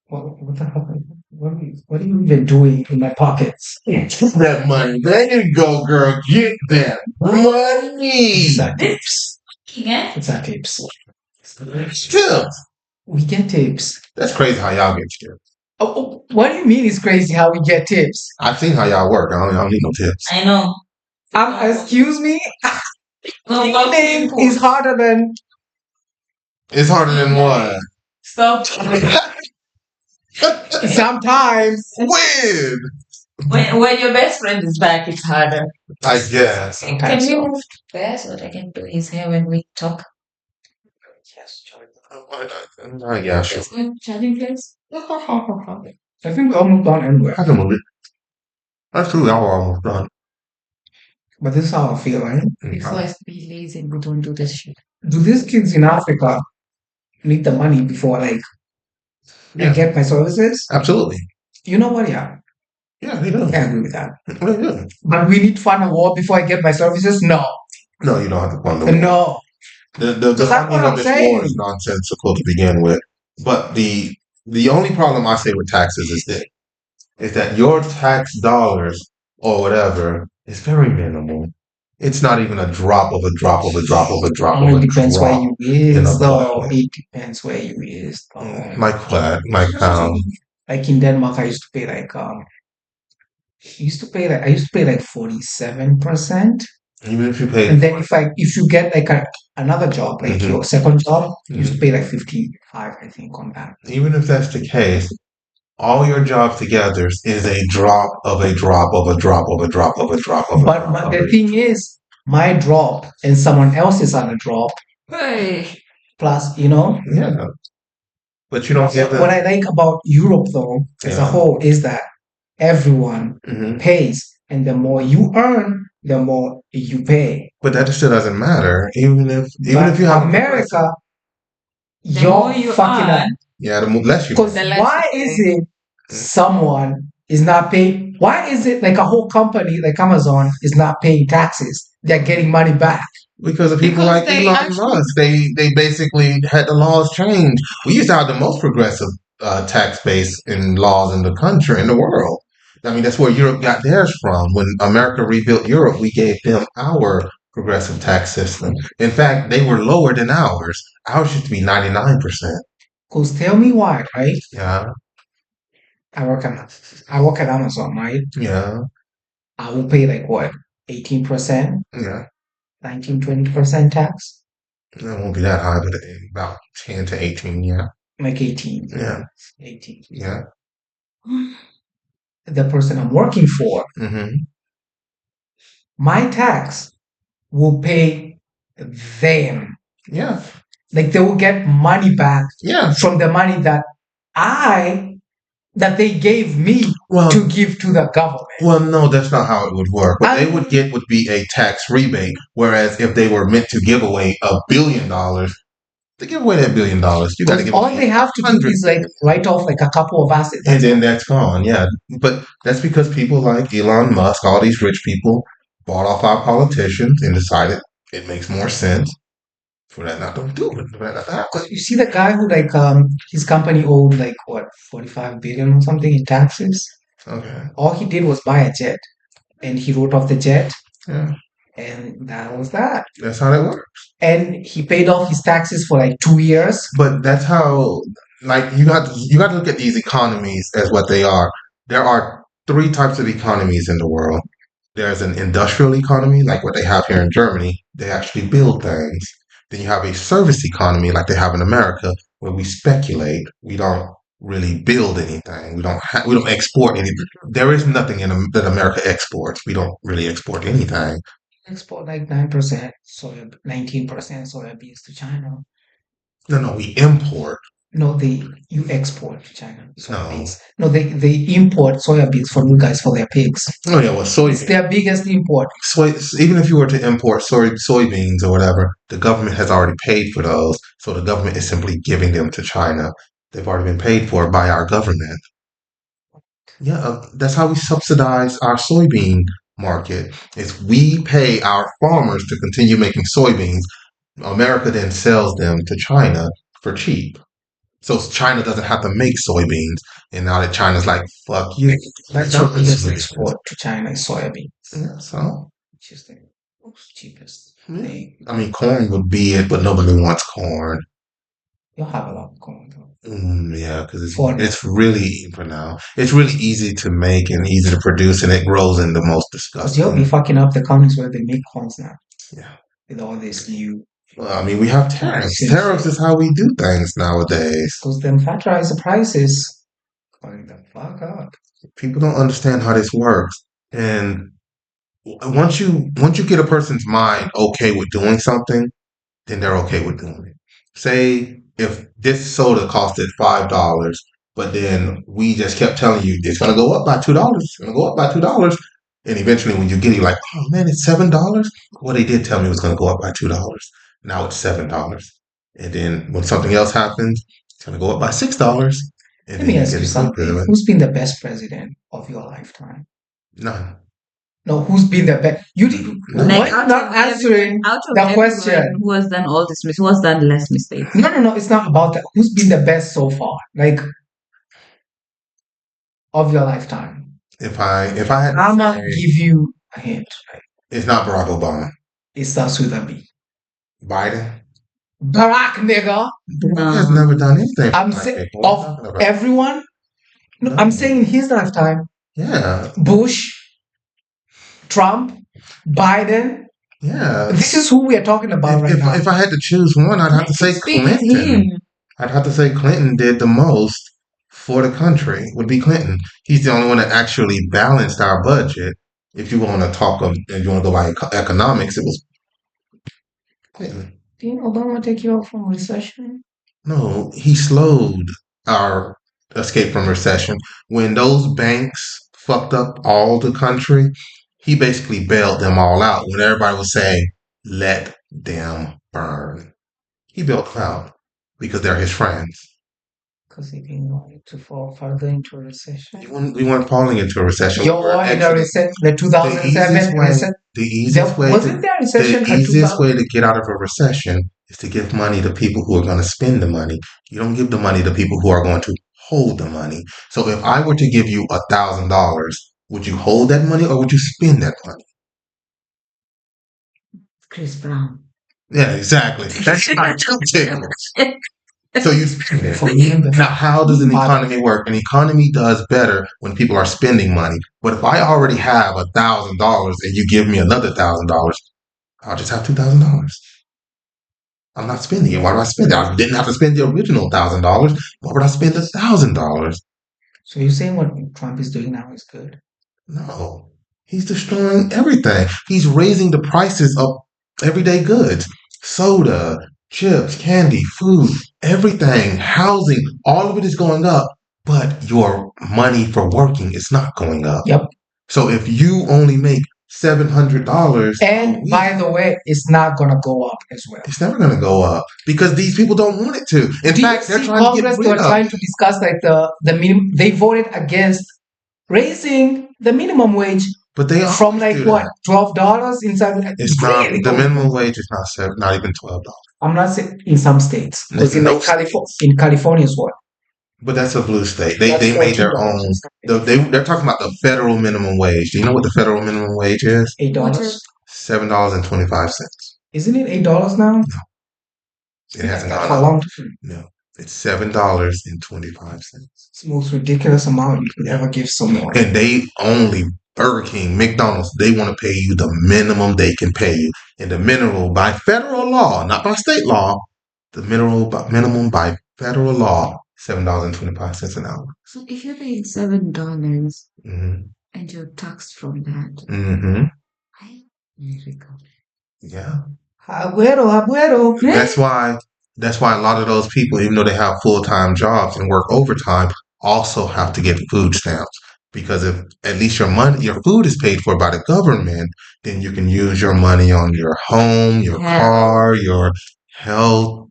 What the hell? What are you even doing in my pockets? get that money. There you go, girl. Get that money. It's our tips. Yeah. It's our tips. Still, We get tips. that's crazy how y'all get tips. What do you mean it's crazy how we get tips? I've seen how y'all work. I don't need no tips. I know. Excuse me? No, but Cleaning people. is harder than It's harder than what? Stop. sometimes. When When your best friend is back, it's harder. I guess. Can Sometimes. you move there so that I can do his hair when we talk? Yes, Jordan. Yeah, sure. Is my charging place? I think we're almost done anyway. I can move it. That's true. Y'all are almost done. But this is how I feel, right? Before I be lazy and we don't do this shit. Do these kids in Africa need the money before like I Yeah, get my services? absolutely. You know what? Yeah, Yeah, they do. I agree with that. They do. But we need to fund a war before I get my services? No. No, you don't have to fund the war. No. The That's funding what of I'm this war saying. is nonsensical to begin with. But the only problem I say with taxes is this: is that your tax dollars or whatever is very minimal. It's not even a drop of a drop of a drop of a drop of It a depends where drop you in a is, though. bucket. It depends where you is, though. Like what? Like in Denmark, I used to pay like I used to pay like 47%. Even if you pay, And then if you get like another job, like Mhm. your second job, you used to Mhm. pay like 55, I think, on that. even if that's the case, all your jobs together is a drop of a drop of a drop of a drop of a drop of a But drop. the thing is, my drop and someone else's other drop, Hey. plus, you know, Yeah, but you don't get what I the. like about Europe though, as a Yeah. whole, is that everyone Mhm. pays, and the more you earn, the more you pay. But that still doesn't matter. Even But if you have America, The you're more you fucking up. earn, yeah, the less you Because the less why you is pay. it someone is not paying? Why is it like a whole company like Amazon is not paying taxes? They're getting money back. because of people Because like they Elon actually Musk. They basically had the laws changed. We used to have the most progressive tax base in laws in the country in the world. I mean, that's where Europe got theirs from. When America rebuilt Europe, we gave them our progressive tax system. In fact, they were lower than ours. Ours used to be 99%. Because tell me why, right? Yeah, I work at Amazon, right? yeah, I will pay like what, 18%, yeah. 19, 20% tax? It won't be that high, but about 10 to 18, yeah. Like 18. Yeah, 18. yeah. The person I'm working for, Hmm. my tax will pay them. Yeah, Like they will get money back yeah. from the money that they gave me Well, to give to the government. well, no, that's not how it would work. What they would And get would be a tax rebate. Whereas if they were meant to give away $1 billion, to give away that $1 billion, you got to because give all they away have to do 100 is like billion. write off like a couple of assets. And That's then all. that's gone. Yeah, but that's because people like Elon Musk, all these rich people, bought off our politicians and decided it makes more sense for that not to do it. For that not to happen. You see the guy who like his company owed like what 45 billion or something in taxes. Okay. All he did was buy a jet, and he wrote off the jet, Yeah, and that was that. that's how that works. And he paid off his taxes for like 2 years. But that's how, like, you got to look at these economies as what they are. There are three types of economies in the world. There's an industrial economy, like what they have here in Germany. They actually build things. Then you have a service economy, like they have in America, where we speculate. We don't really build anything. We don't export anything. There is nothing that America exports. We don't really export anything. Export like 9% soya, 19% soya beans to China. No, no, we import. No, you export to China soya No. beans. No, they import soya beans from you guys for their pigs. Oh yeah, well, It's soybeans. their biggest import. Even if you were to import soybeans or whatever, the government has already paid for those. So the government is simply giving them to China. They've already been paid for by our government. Yeah, that's how we subsidize our soybean market. Is we pay our farmers to continue making soybeans. America then sells them to China for cheap. So China doesn't have to make soybeans. And now that China's like, fuck you. That's your biggest export to China is soya beans. Yeah, so Which is the cheapest yeah. thing. I mean, corn would be it, but nobody wants corn. You'll have a lot of corn though. Yeah, because For now. it's really for now. It's really easy to make and easy to produce, and it grows in the most Because you'll be disgusting. fucking up the countries where they make corns now Yeah. with all this new Well, I mean, we have tariffs tariffs. and Tariffs shit. is how we do things nowadays. Because them fertilizer prices going the fuck up. People don't understand how this works, and once you get a person's mind okay with doing something, then they're okay with doing it. Say if this soda costed $5, but then we just kept telling you it's gonna go up by $2, it's gonna go up by $2, and eventually when you get it, you're like, oh man, it's $7. Well, they did tell me it was gonna go up by $2. Now it's $7, and then when something else happens, it's gonna go up by $6, and Let then me you ask get you rid of something. it. Who's been the best president of your lifetime? None. No, who's been the best? You did. No. Why Like are you not answering out of the everyone question? who has done all this, who has done less mistakes. No. It's not about that. Who's been the best so far? Like of your lifetime. If I had I'm to gonna say, give you a hint. it's not Barack Obama. It starts with a B. Biden. Barack, nigga. Barack has never done anything for I'm black saying people. What are you of talking about? everyone. No, No. I'm saying in his lifetime. Yeah, Bush, Trump, Biden. yeah. This is who we are talking about right now. If I had to choose one, I'd have to say Speak with Clinton. him. I'd have to say Clinton did the most for the country. Would be Clinton. He's the only one that actually balanced our budget. If you want to if you want to go by economics, it was Clinton. Didn't Obama take you out from recession? No, he slowed our escape from recession when those banks fucked up all the country. he basically bailed them all out when everybody was saying, let them burn. He bailed them out because they're his friends. Because he didn't want it to fall further into a recession. We weren't falling into a recession. You were in a recession, the 2007 recession. The easiest way Wasn't there a recession the in easiest 2000? way to get out of a recession is to give money to people who are going to spend the money. You don't give the money to people who are going to hold the money. So if I were to give you $1,000, would you hold that money or would you spend that money? Chris Brown. Yeah, exactly. That's not too tickles. So you spend it. For me, Now, how does an economy work? An economy does better when people are spending money. But if I already have $1,000 and you give me another $1,000, I'll just have $2,000. I'm not spending it. Why do I spend it? I didn't have to spend the original $1,000. Why would I spend $1,000? So you're saying what Trump is doing now is good? No, he's destroying everything. He's raising the prices of everyday goods, soda, chips, candy, food, everything, housing. All of it is going up, but your money for working is not going up. Yep. So if you only make $700, and by the way, it's not gonna go up as well. It's never gonna go up because these people don't want it to. In fact, they're trying Congress, to they get were rid trying of. to discuss like the minimum. They voted against raising the minimum wage But they from like what $12 inside. It's not the minimum wage is not even $12. I'm not saying in some states because in No like California, in California is what. But that's a blue state. They That's made their $14 own. or something. They're talking about the federal minimum wage. Do you know what the federal minimum wage is? $8. $7.25. Isn't it $8 now? It hasn't That's gone a long up. time. No, it's $7.25. It's the most ridiculous amount you could ever give someone. And they only Burger King, McDonald's, they want to pay you the minimum they can pay you. And the minimum by federal law, not by state law, the minimum by federal law, $7.25 an hour. So if you're paying $7 Mm-hmm. and you're taxed from that, Mm-hmm. America. Yeah. Abuelo. That's why a lot of those people, even though they have full-time jobs and work overtime, also have to get food stamps. Because if at least your food is paid for by the government, then you can use your money on your home, your car, your health.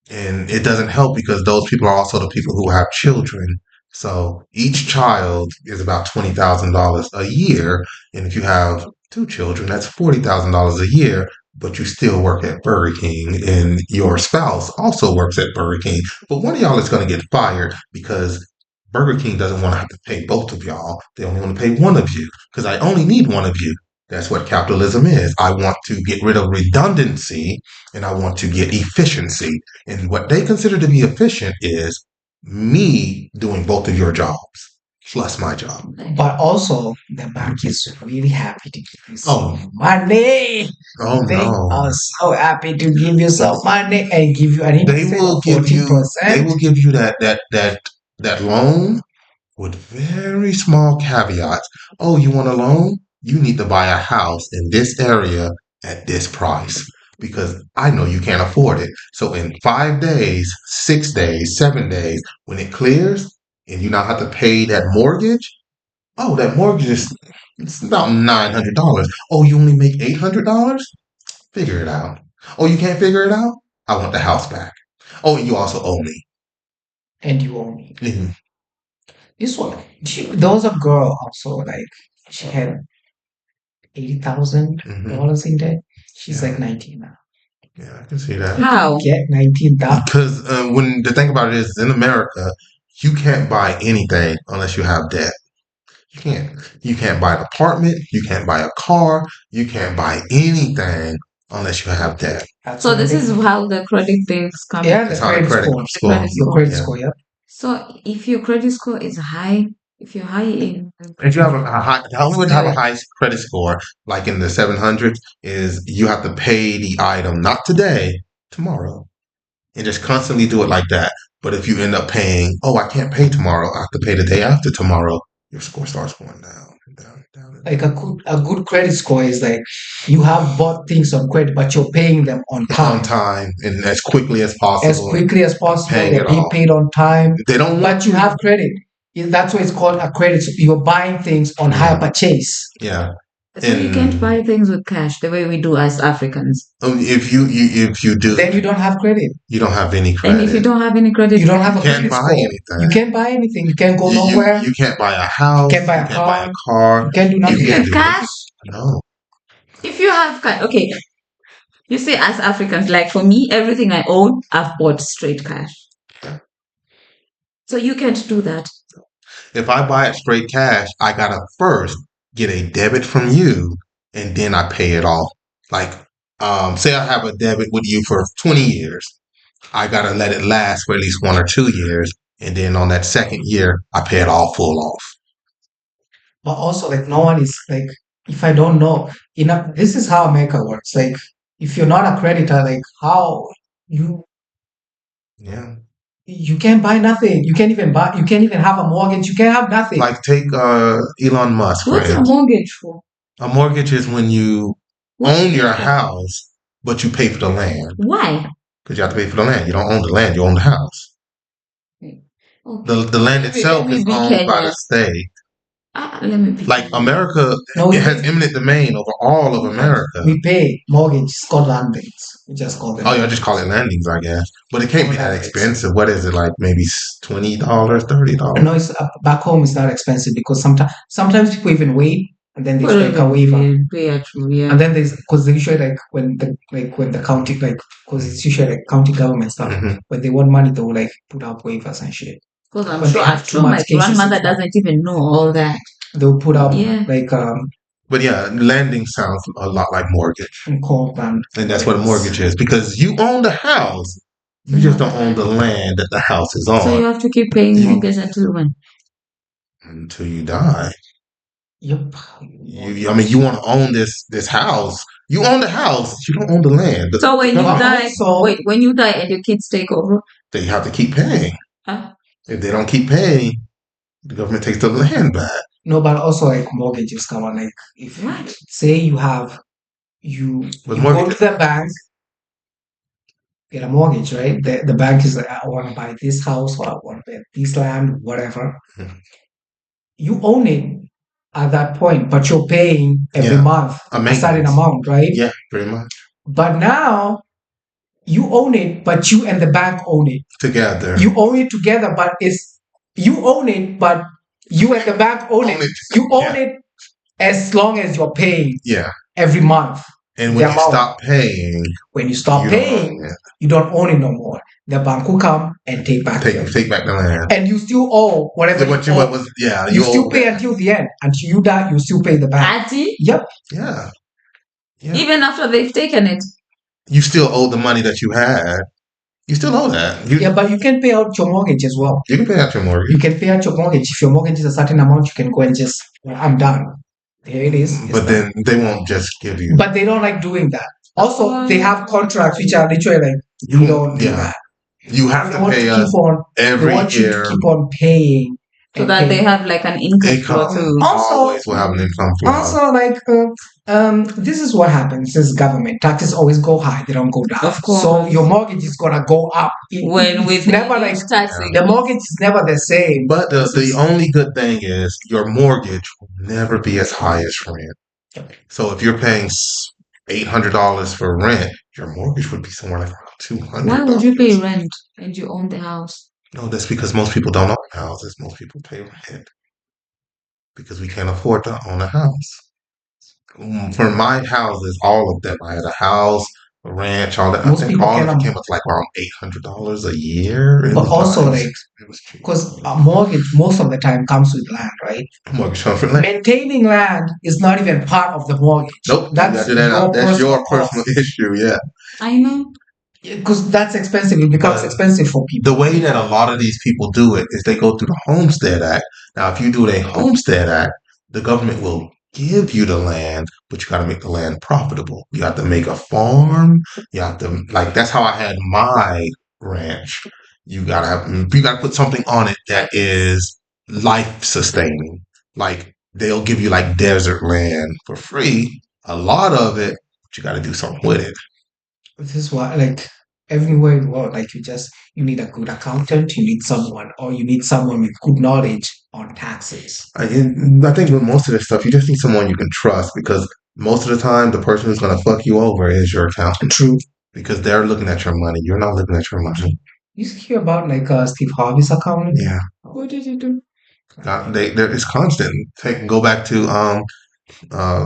And it doesn't help because those people are also the people who have children. So each child is about $20,000 a year. And if you have two children, that's $40,000 a year, but you still work at Burger King and your spouse also works at Burger King. But one of y'all is going to get fired because Burger King doesn't want to have to pay both of y'all. They only want to pay one of you because I only need one of you. That's what capitalism is. I want to get rid of redundancy and I want to get efficiency. And what they consider to be efficient is me doing both of your jobs plus my job. But also, the bank is really happy to give you some money. Oh They no! are so happy to give you some money and give you an interest They will of give you. 14%. They will give you that loan with very small caveats. Oh, you want a loan? You need to buy a house in this area at this price because I know you can't afford it. So in 5 days, 6 days, 7 days, when it clears and you now have to pay that mortgage, oh, that mortgage is it's about $900. Oh, you only make $800? Figure it out. Oh, you can't figure it out? I want the house back. Oh, and you also owe me. And you owe me. Mm-hmm. This one, there was a girl also, like, she had $80,000 in debt. She's like 19 now. Yeah, I can see that. How? Get 19,000. Because when the thing about it is, in America, you can't buy anything unless you have debt. You can't. You can't buy an apartment. You can't buy a car. You can't buy anything unless you have debt. So this is how the credit things come. Yeah, the That's how the credit credit score. score. The credit score, yeah. So if your credit score is high, if you're high in, If you have a high, the only way to have a high credit score, like in the 700s, is you have to pay the item not today, tomorrow, and just constantly do it like that. But if you end up paying, oh, I can't pay tomorrow, I have to pay the day after tomorrow, your score starts going down and down and down. Like a good credit score is like you have bought things on credit, but you're paying them on time. On time and as quickly as possible. As quickly as possible, Paying they're it being all. paid on time. They don't want But you have credit. That's why it's called a credit. You're buying things on hire purchase. Yeah. So you can't And buy things with cash the way we do as Africans. if you do, Then you don't have credit. you don't have any And if you credit. don't have any credit, You don't have a Can't credit buy score. You anything. can't buy anything. You can't go You, nowhere. you can't buy a house. You can't buy a can't buy a car. car. You can't do You nothing. can't with do cash. no. If you have cash, okay. You see, as Africans, like for me, everything I own, I've bought straight cash. So you can't do that. If I buy it straight cash, I gotta first get a debit from you, and then I pay it off. Like, say I have a debit with you for 20 years. I gotta let it last for at least 1 or 2 years, and then on that second year, I pay it all full off. But also, like, no one is like, if I don't know, this is how America works. Like, if you're not a creditor, like, how you Yeah. you can't buy nothing. You can't even buy. You can't even have a mortgage. You can't have nothing. Like take Elon Musk, for What's a instance. mortgage for? A mortgage is when you What's own your it for? house, but you pay for the land. Why? Because you have to pay for the land. You don't own the land, you own the house. Okay. The land Let itself me is be owned by the Kenya. state. Let me be Like Kenya. America, No, it has eminent domain over all of America. we pay mortgage. It's called landings. We just call them. Oh, y'all just call it landings, I guess. But it can't be that Landings. expensive. What is it, like maybe $20, $30? No, it's back home. It's not expensive because sometimes people even wait and then they Well, take a waiver. yeah, true, yeah. And then there's because they usually like when the county like because it's usually like county government stuff Mhm. when they want money they'll like put up waivers and shit. Because I'm When they sure, have too my much cases grandmother and stuff, doesn't even know all that. they'll put up Yeah. like But yeah, landing sounds a lot like mortgage. comp And that's what a mortgage is. Because you own the house. You just don't own the land that the house is on. So you have to keep paying You- mortgage until when? until you die. Yep. I mean, you want to own this house. You own the house. You don't own the land. So when you But die, also- wait, when you die and your kids take over, They have to keep paying. huh? If they don't keep paying, the government takes the land back. No, but also like mortgages come on. Like if What? say you have you With you go mortgage- to the bank, get a mortgage, right? The bank is like, I want to buy this house or I want to buy this land, whatever. Mhm. You own it at that point, but you're paying every Yeah, month a a certain maintenance. amount, right? Yeah, pretty much. But now you own it, but you and the bank own it. Together. You own it together, but it's you own it, but you and the bank own it. You own Yeah. it as long as you're paying Yeah. every month. And the when you amount. stop paying, When you stop you don't paying, own it. you don't own it no more. The bank will come and take back your Take back the land. and you still owe whatever What you you owe. was yeah, You still owe pay that. until the end. Until you die, you still pay the bank. Auntie, Yep. Yeah. Yeah. even after they've taken it. You still owe the money that you had. You still owe that. Yeah, but you can pay out your mortgage as well. You can pay out your mortgage. You can pay out your mortgage. If your mortgage is a certain amount, you can go and just, well, I'm done. Here it is. It's But done. then they won't just give you. But they don't like doing that. Also, they have contracts which are literally like, you don't do yeah. that. You have They to want pay to us keep on, they every want you to year. keep on paying. So and that they paying. have like an income flow Income too. Also- always will have an income flow. Also, like, this is what happens. This is government. Taxes always go high. They don't go down. Of course. So your mortgage is gonna go up. When It's with never the like huge tax Yeah. the mortgage is never the same. But the This is- only good thing is your mortgage will never be as high as rent. So if you're paying $800 for rent, your mortgage would be somewhere like around $200. Why would you pay rent and you own the house? No, that's because most people don't own houses. Most people pay rent because we can't afford to own a house. For my houses, all of them, I had a house, a ranch, all that. I Most think people all of cannot- it came up to like around $800 a year. It But was also, nice. like, It was cheap. because a mortgage most of the time comes with land, right? Mortgage comes from land. Maintaining land is not even part of the mortgage. Nope, That's you gotta do that your out. That's your personal personal issue. Yeah. I know. because that's expensive. It becomes But expensive for people. The way that a lot of these people do it is they go through the Homestead Act. Now, if you do a Homestead Act, the government will give you the land, but you got to make the land profitable. You have to make a farm. You have to that's how I had my ranch. You gotta put something on it that is life sustaining. Like they'll give you like desert land for free, a lot of it, but you got to do something with it. This is why, like, everywhere in the world, like, you need a good accountant, you need someone, or you need someone with good knowledge on taxes. I think with most of this stuff, you just need someone you can trust because most of the time, the person who's going to fuck you over is your accountant. True. Because they're looking at your money. You're not looking at your money. You hear about like Steve Harvey's account? Yeah. What did you do? It's constant. Go back to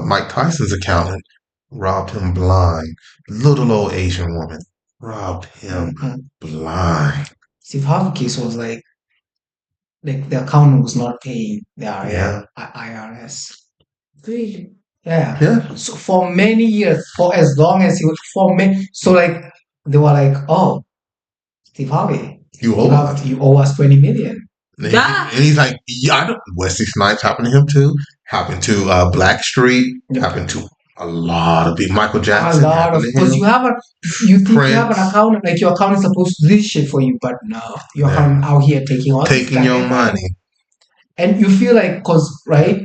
Mike Tyson's accountant. Robbed him blind. Little old Asian woman. Robbed him blind. Steve Harvey case was like the accountant was not paying the Yeah. IRS. Really? Yeah. Yeah. So for many years, for as long as he was for many, so like they were like, "Oh, Steve Harvey, You owe us. you owe us 20 million." Yeah. And he's like, yeah, I don't. Wesley Snipes happened to him too. Happened to Blackstreet. Yep. Happened to a lot of people. Michael A Jackson. lot of Happened to because him. you think you have an Prince. accountant, like your accountant is supposed to do this shit for you, but no, your Yeah. accountant out here taking all this Taking your goddamn money. and you feel like right,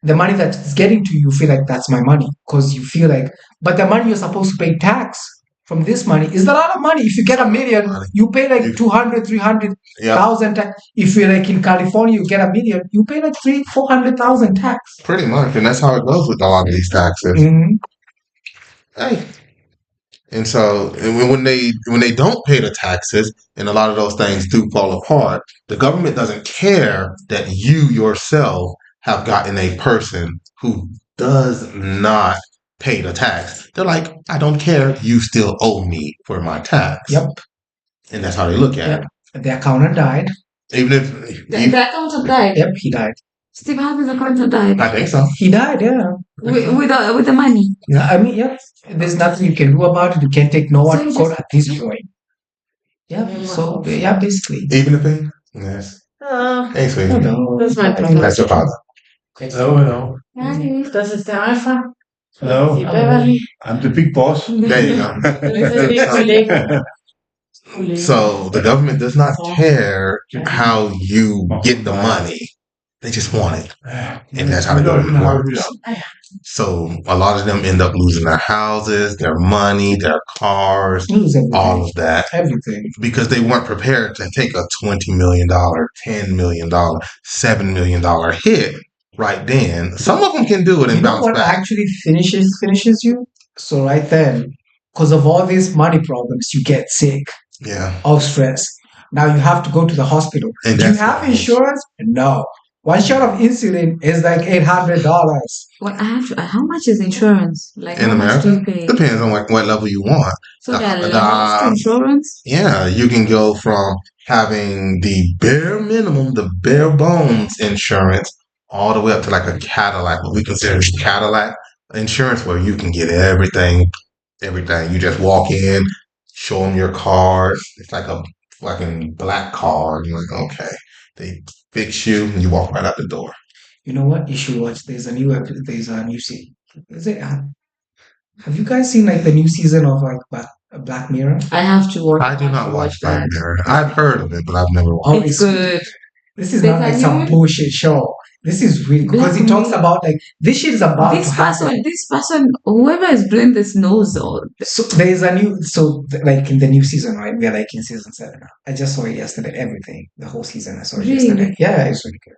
the money that's getting to you, feel like that's my money because you feel like, but the money you're supposed to pay tax from this money is a lot of money. If you get a million, you pay like 200, 300,000 tax. If you're like in California, you get a million, you pay like 400,000 tax. Pretty much, and that's how it goes with a lot of these taxes. Mm-hmm. Hey. And so and when they don't pay the taxes and a lot of those things do fall apart, the government doesn't care that you yourself have gotten a person who does not pay the tax. They're like, I don't care, you still owe me for my tax. Yep. And that's how they look at Yep. The accountant died. it. Even if The accountant died. Yep, he died. Steve Harvey's accountant died. I think so. He died, yeah. With the money. Yeah, I mean, yep. There's nothing you can do about it. You can't take no one to court at this point. Yeah, so yeah, basically. Even if they yes. Hey, sweetie. No, Das ist mein Plan. That's your father. Hello. Das ist der Alpha, Hello. die Beverly. I'm the big boss. There you go. Das ist die Kollegen. So the government does not care how you get the money. They just want it. And that's how the government works. So a lot of them end up losing their houses, their money, their cars, all of that. Everything. Because they weren't prepared to take a $20 million, $10 million, $7 million hit right then. Some of them can do it and You know bounce what back. actually finishes you? So right then, because of all these money problems, you get sick Yeah. of stress. Now you have to go to the hospital. And Do you that's have the- insurance? No. One shot of insulin is like $800. Well, how much is insurance? Like In how much do you America, pay? depends on what level you want. So there are the- levels to insurance. Yeah, you can go from having the bare minimum, the bare bones insurance, all the way up to like a Cadillac, what we consider Cadillac insurance, where you can get everything. You just walk in, show them your card. It's like a fucking black card. You're like, okay. They fix you, and you walk right out the door. You know what? You should watch. There's a new season. Is it? Have you guys seen like the new season of like Black Mirror? I have to watch. I do not watch Black that. Mirror. I've heard of it, but I've never watched Oh, It's good. This is There's not a like some new- bullshit show. This is really because Black he talks Mirror. about like this shit is about This to happen. person, whoever is doing this knows all. So there's a new like in the new season, right? We're like in season 7 now. I just saw it yesterday. Everything, the whole season. I saw it Really? yesterday. Yeah, it's really good.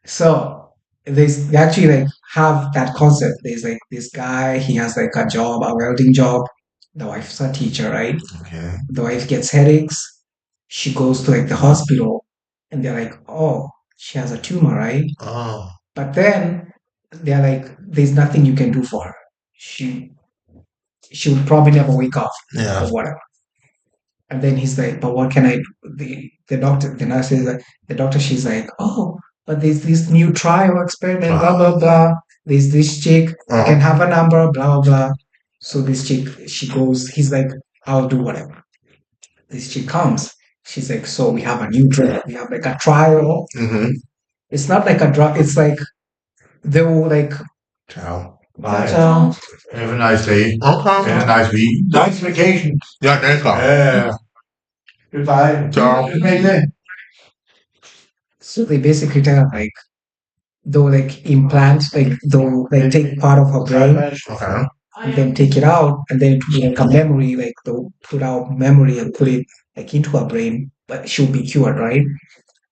So they actually like have that concept. There's like this guy. He has like a job, a welding job. The wife's a teacher, right? Okay. The wife gets headaches. She goes to like the hospital, and they're like, "Oh, she has a tumor, right?" Oh. But then they're like, "There's nothing you can do for her. She would probably never wake up Yeah. or whatever." And then he's like, "But what can I do?" The doctor, the nurse is like, the doctor, she's like, "Oh, but there's this new trial experiment, blah blah blah. There's this chick can have a number, blah blah blah." So this chick, she goes, he's like, "I'll do whatever." This chick comes. She's like, "So we have a new drug. We have like a trial. Mm-hmm. It's not like a drug. It's like they will like Ciao. Bye. ciao. Have a nice day. Okay. And a nice week. Nice vacation. Yeah, thanks. Yeah. Goodbye. Ciao. Good day. So they basically tell her like they'll like implant, like they'll like take part of her brain Okay. and then take it out, and then it will be like a memory, like they'll put out memory and put it like into her brain, but she'll be cured, right?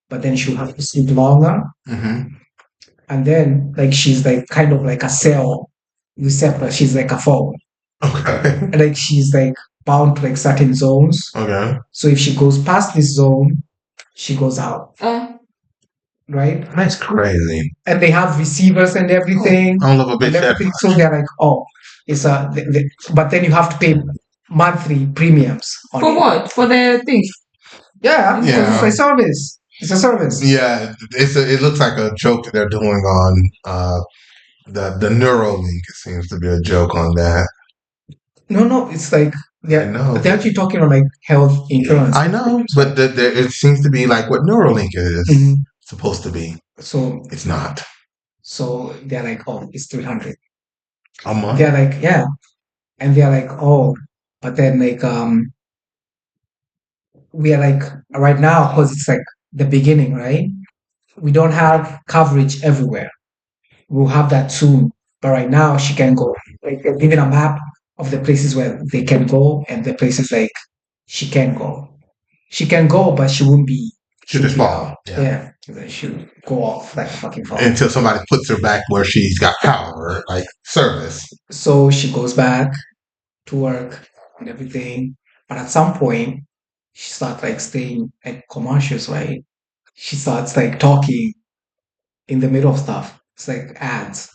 but then she'll have to sleep longer. Mm-hmm. And then like she's like kind of like a cell receptor. She's like a phone. Okay. Like she's like bound to like certain zones. Okay. So if she goes past this zone, she goes out. Right? That's crazy. And they have receivers and everything. I don't love a bitch And that everything. much. So they're like, oh, it's a. But then you have to pay monthly premiums on For it. what? For the thing. Yeah, Yeah. it's a service. It's a service. Yeah, it looks like a joke that they're doing on the Neuralink. It seems to be a joke on that. No, it's like I know. they're actually talking about like health insurance. I know, but it seems to be like what Neuralink is Mhm. supposed to be. So It's not they're like, oh, it's 300. a month. They're like, yeah, and they're like, oh, but then like we are like right now because it's like the beginning, right? We don't have coverage everywhere. We'll have that soon, but right now she can go. Like they're giving a map of the places where they can go and the places like she can go. She can go, but she won't be. She'll just fall. Yeah, she'll go off like a fucking fall. Until somebody puts her back where she's got power, like service. So she goes back to work and everything. But at some point, she starts like staying at commercials, right? She starts like talking in the middle of stuff. It's like ads.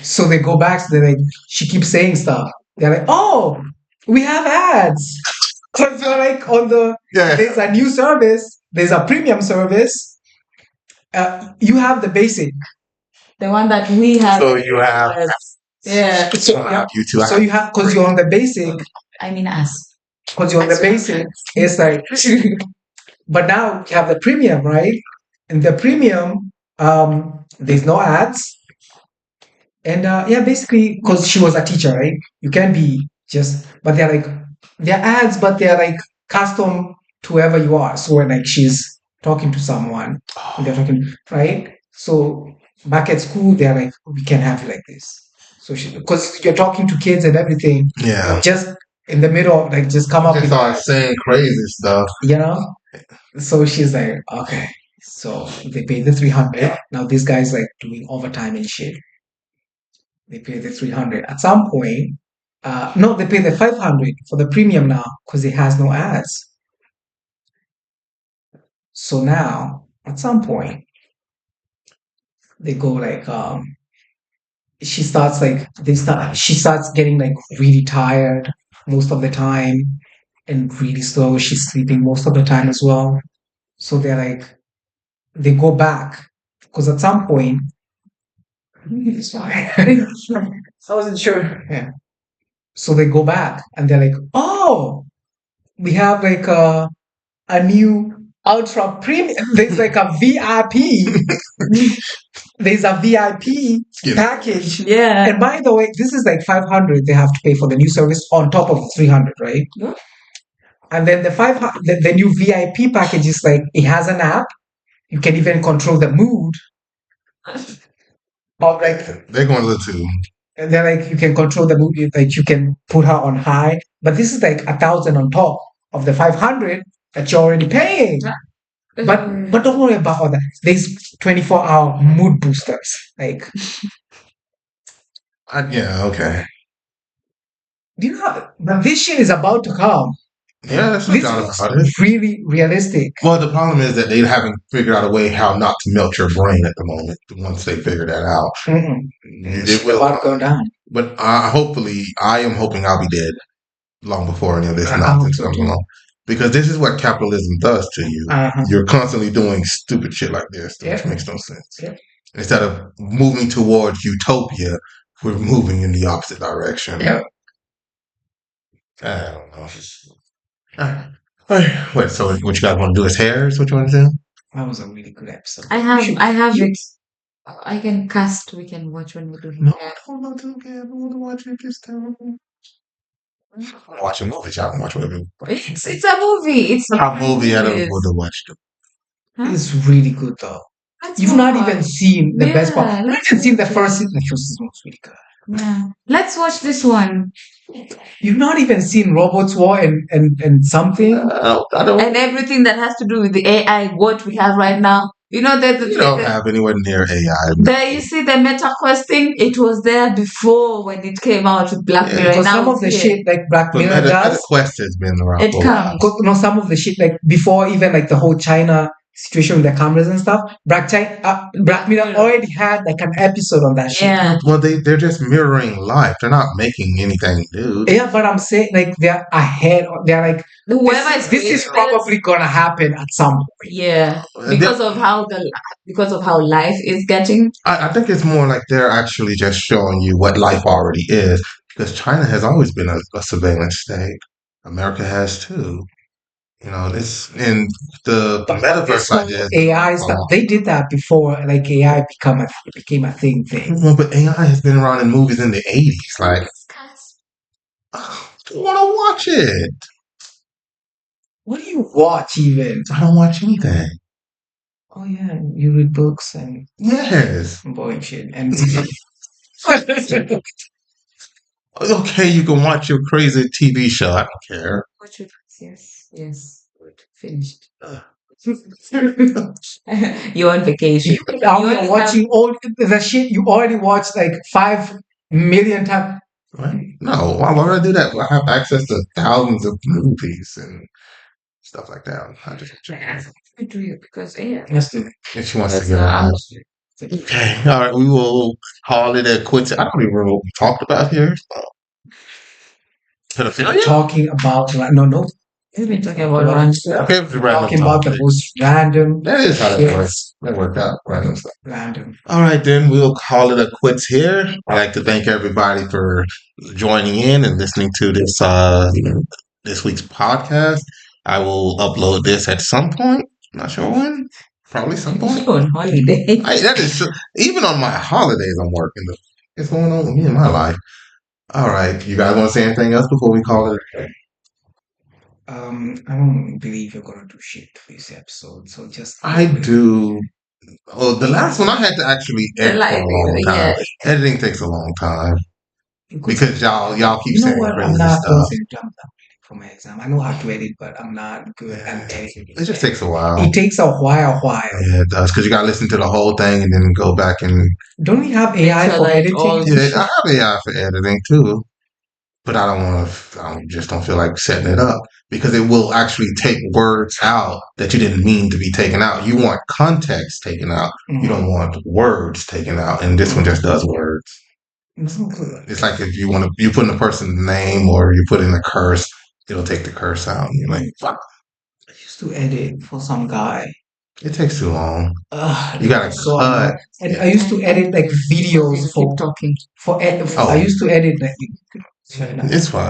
So they go back, so they're like, she keeps saying stuff. They're like, oh, we have ads. Because you're like on there's a new service, there's a premium service. You have the basic. The one that we have. So you have. Yeah. You two. So you have, because you're on the basic, I mean us. because you're on the basic, it's like, but now you have the premium, right? And the premium, there's no ads. And yeah, basically, because she was a teacher, right? You can be just, but they're ads, but they're like custom to whoever you are. So when like she's talking to someone, and they're talking, right? So back at school, they're like, we can have you like this. So because you're talking to kids and everything, Yeah. just in the middle, of, like just come up Just with, start saying crazy stuff. you know. So she's like, okay. So they pay the 300. Now this guy's like doing overtime and shit. They pay the 300. At some point, no, they pay the 500 for the premium now because it has no ads. So now, at some point, they go like, she starts getting like really tired most of the time and really slow. She's sleeping most of the time as well. So they go back because at some point, I wasn't sure. Yeah. So they go back and they're like, oh, we have like a new ultra premium. There's like a VIP. There's a VIP package. Yeah. And by the way, this is like 500 they have to pay for the new service on top of 300, right? Yeah. And then the new VIP package is like, it has an app. You can even control the mood. Of like, They're going a little too. and then like you can control the mood, like you can put her on high. But this is like 1,000 on top of the 500 that you're already paying. But don't worry about all that. There's 24-hour mood boosters. Like, Yeah, okay. do you know but this shit is about to come? Yeah, that's no This doubt is about it. really realistic. Well, the problem is that they haven't figured out a way how not to melt your brain at the moment. Once they figure that out, it will About to go down. But I am hoping I'll be dead long before any of this I nonsense hope so comes too. along. Because this is what capitalism does to you. Uh-huh. You're constantly doing stupid shit like this, which Yeah. makes no sense. Yeah. Instead of moving towards utopia, we're moving in the opposite direction. Yeah. I don't know. Wait, so what you guys want to do is hairs? What you want to do? That was a really good episode. I have it. I can cast. We can watch when we do No, hair. I don't want to. I don't want to watch it this time. I want to watch a movie. I can watch whatever. It's a movie. It's A movie. I don't Yes. want to watch them. Huh? It's really good though. Let's You've not watch. even seen the best part. Yeah, You've not let's even seen the watch first it. season. The first season was really good. Yeah. Let's watch this one. You've not even seen Robots War and something. I don't. And everything that has to do with the AI, what we have right now. You know that You don't have anywhere near AI. there you see the Meta Quest thing. It was there before when it came out with Black Yeah, Mirror. Because Now some of the it's here. shit like Black But Mirror does, MetaQuest has been around It for a while. comes. because no, some of the shit like before even like the whole China situation with the cameras and stuff. Black Mirror already had like an episode on that shit. Yeah. Well, they're just mirroring life. They're not making anything new. Yeah, but I'm saying like they're ahead. They're like Whoever is this is creating probably gonna happen at some point. Yeah. And Because of how life is getting. I think it's more like they're actually just showing you what life already is, because China has always been a surveillance state. America has too. You know, this in the But metaverse this whole idea. AI stuff, they did that before. Like AI became a thing. Well, but AI has been around in movies in the 80s. Like, I want to watch it. What do you watch even? I don't watch anything. Oh yeah, you read books and Yes. boring shit and Okay, you can watch your crazy TV show. I don't care. Watch it. Yes. Yes. Good. Finished. Ugh. You're on vacation. Now You you're only watching all the shit you already watched like 5 million times. Right? No, why would I do that? I have access to thousands of movies and stuff like that. I just We do it because yeah. Let's do it. if she wants to That's get not out. us. Okay, all right, we will call it a quits. I don't even remember what we talked about here. Pedophilia? Talking about no. We've been talking about random stuff. Okay, it's a random Talking about the topic. most random. That is how that shit. works. That worked out. Random stuff. Random. All right, then we'll call it a quits here. I'd like to thank everybody for joining in and listening to this week's podcast. I will upload this at some point. Not sure when. Probably some point. You're on holiday. That is true. Even on my holidays, I'm working. What's going on with me in my life? All right, you guys want to say anything else before we call it a day? I don't believe you're gonna do shit for this episode, so just I do. Well, the last one I had to actually edit for a long time. Yeah. Editing takes a long time because y'all keep You know saying what? I'm crazy not stuff. I'm ready for my exam. I know how to edit, but I'm not good at editing. It just takes a while. It takes a while. Yeah, it does, because you got to listen to the whole thing and then go back and. Don't we have AI for like editing? all- Yeah, I have AI for editing too, but I don't want to. I just don't feel like setting it up because it will actually take words out that you didn't mean to be taken out. You want context taken out. You don't want words taken out, and this one just does words. It's like if you put in a person's name or you put in a curse, it'll take the curse out. And you're like, fuck. I used to edit for some guy. It takes too long. Ugh, You gotta so cut. and I used to edit like videos Keep talking. I used to edit like It's fine.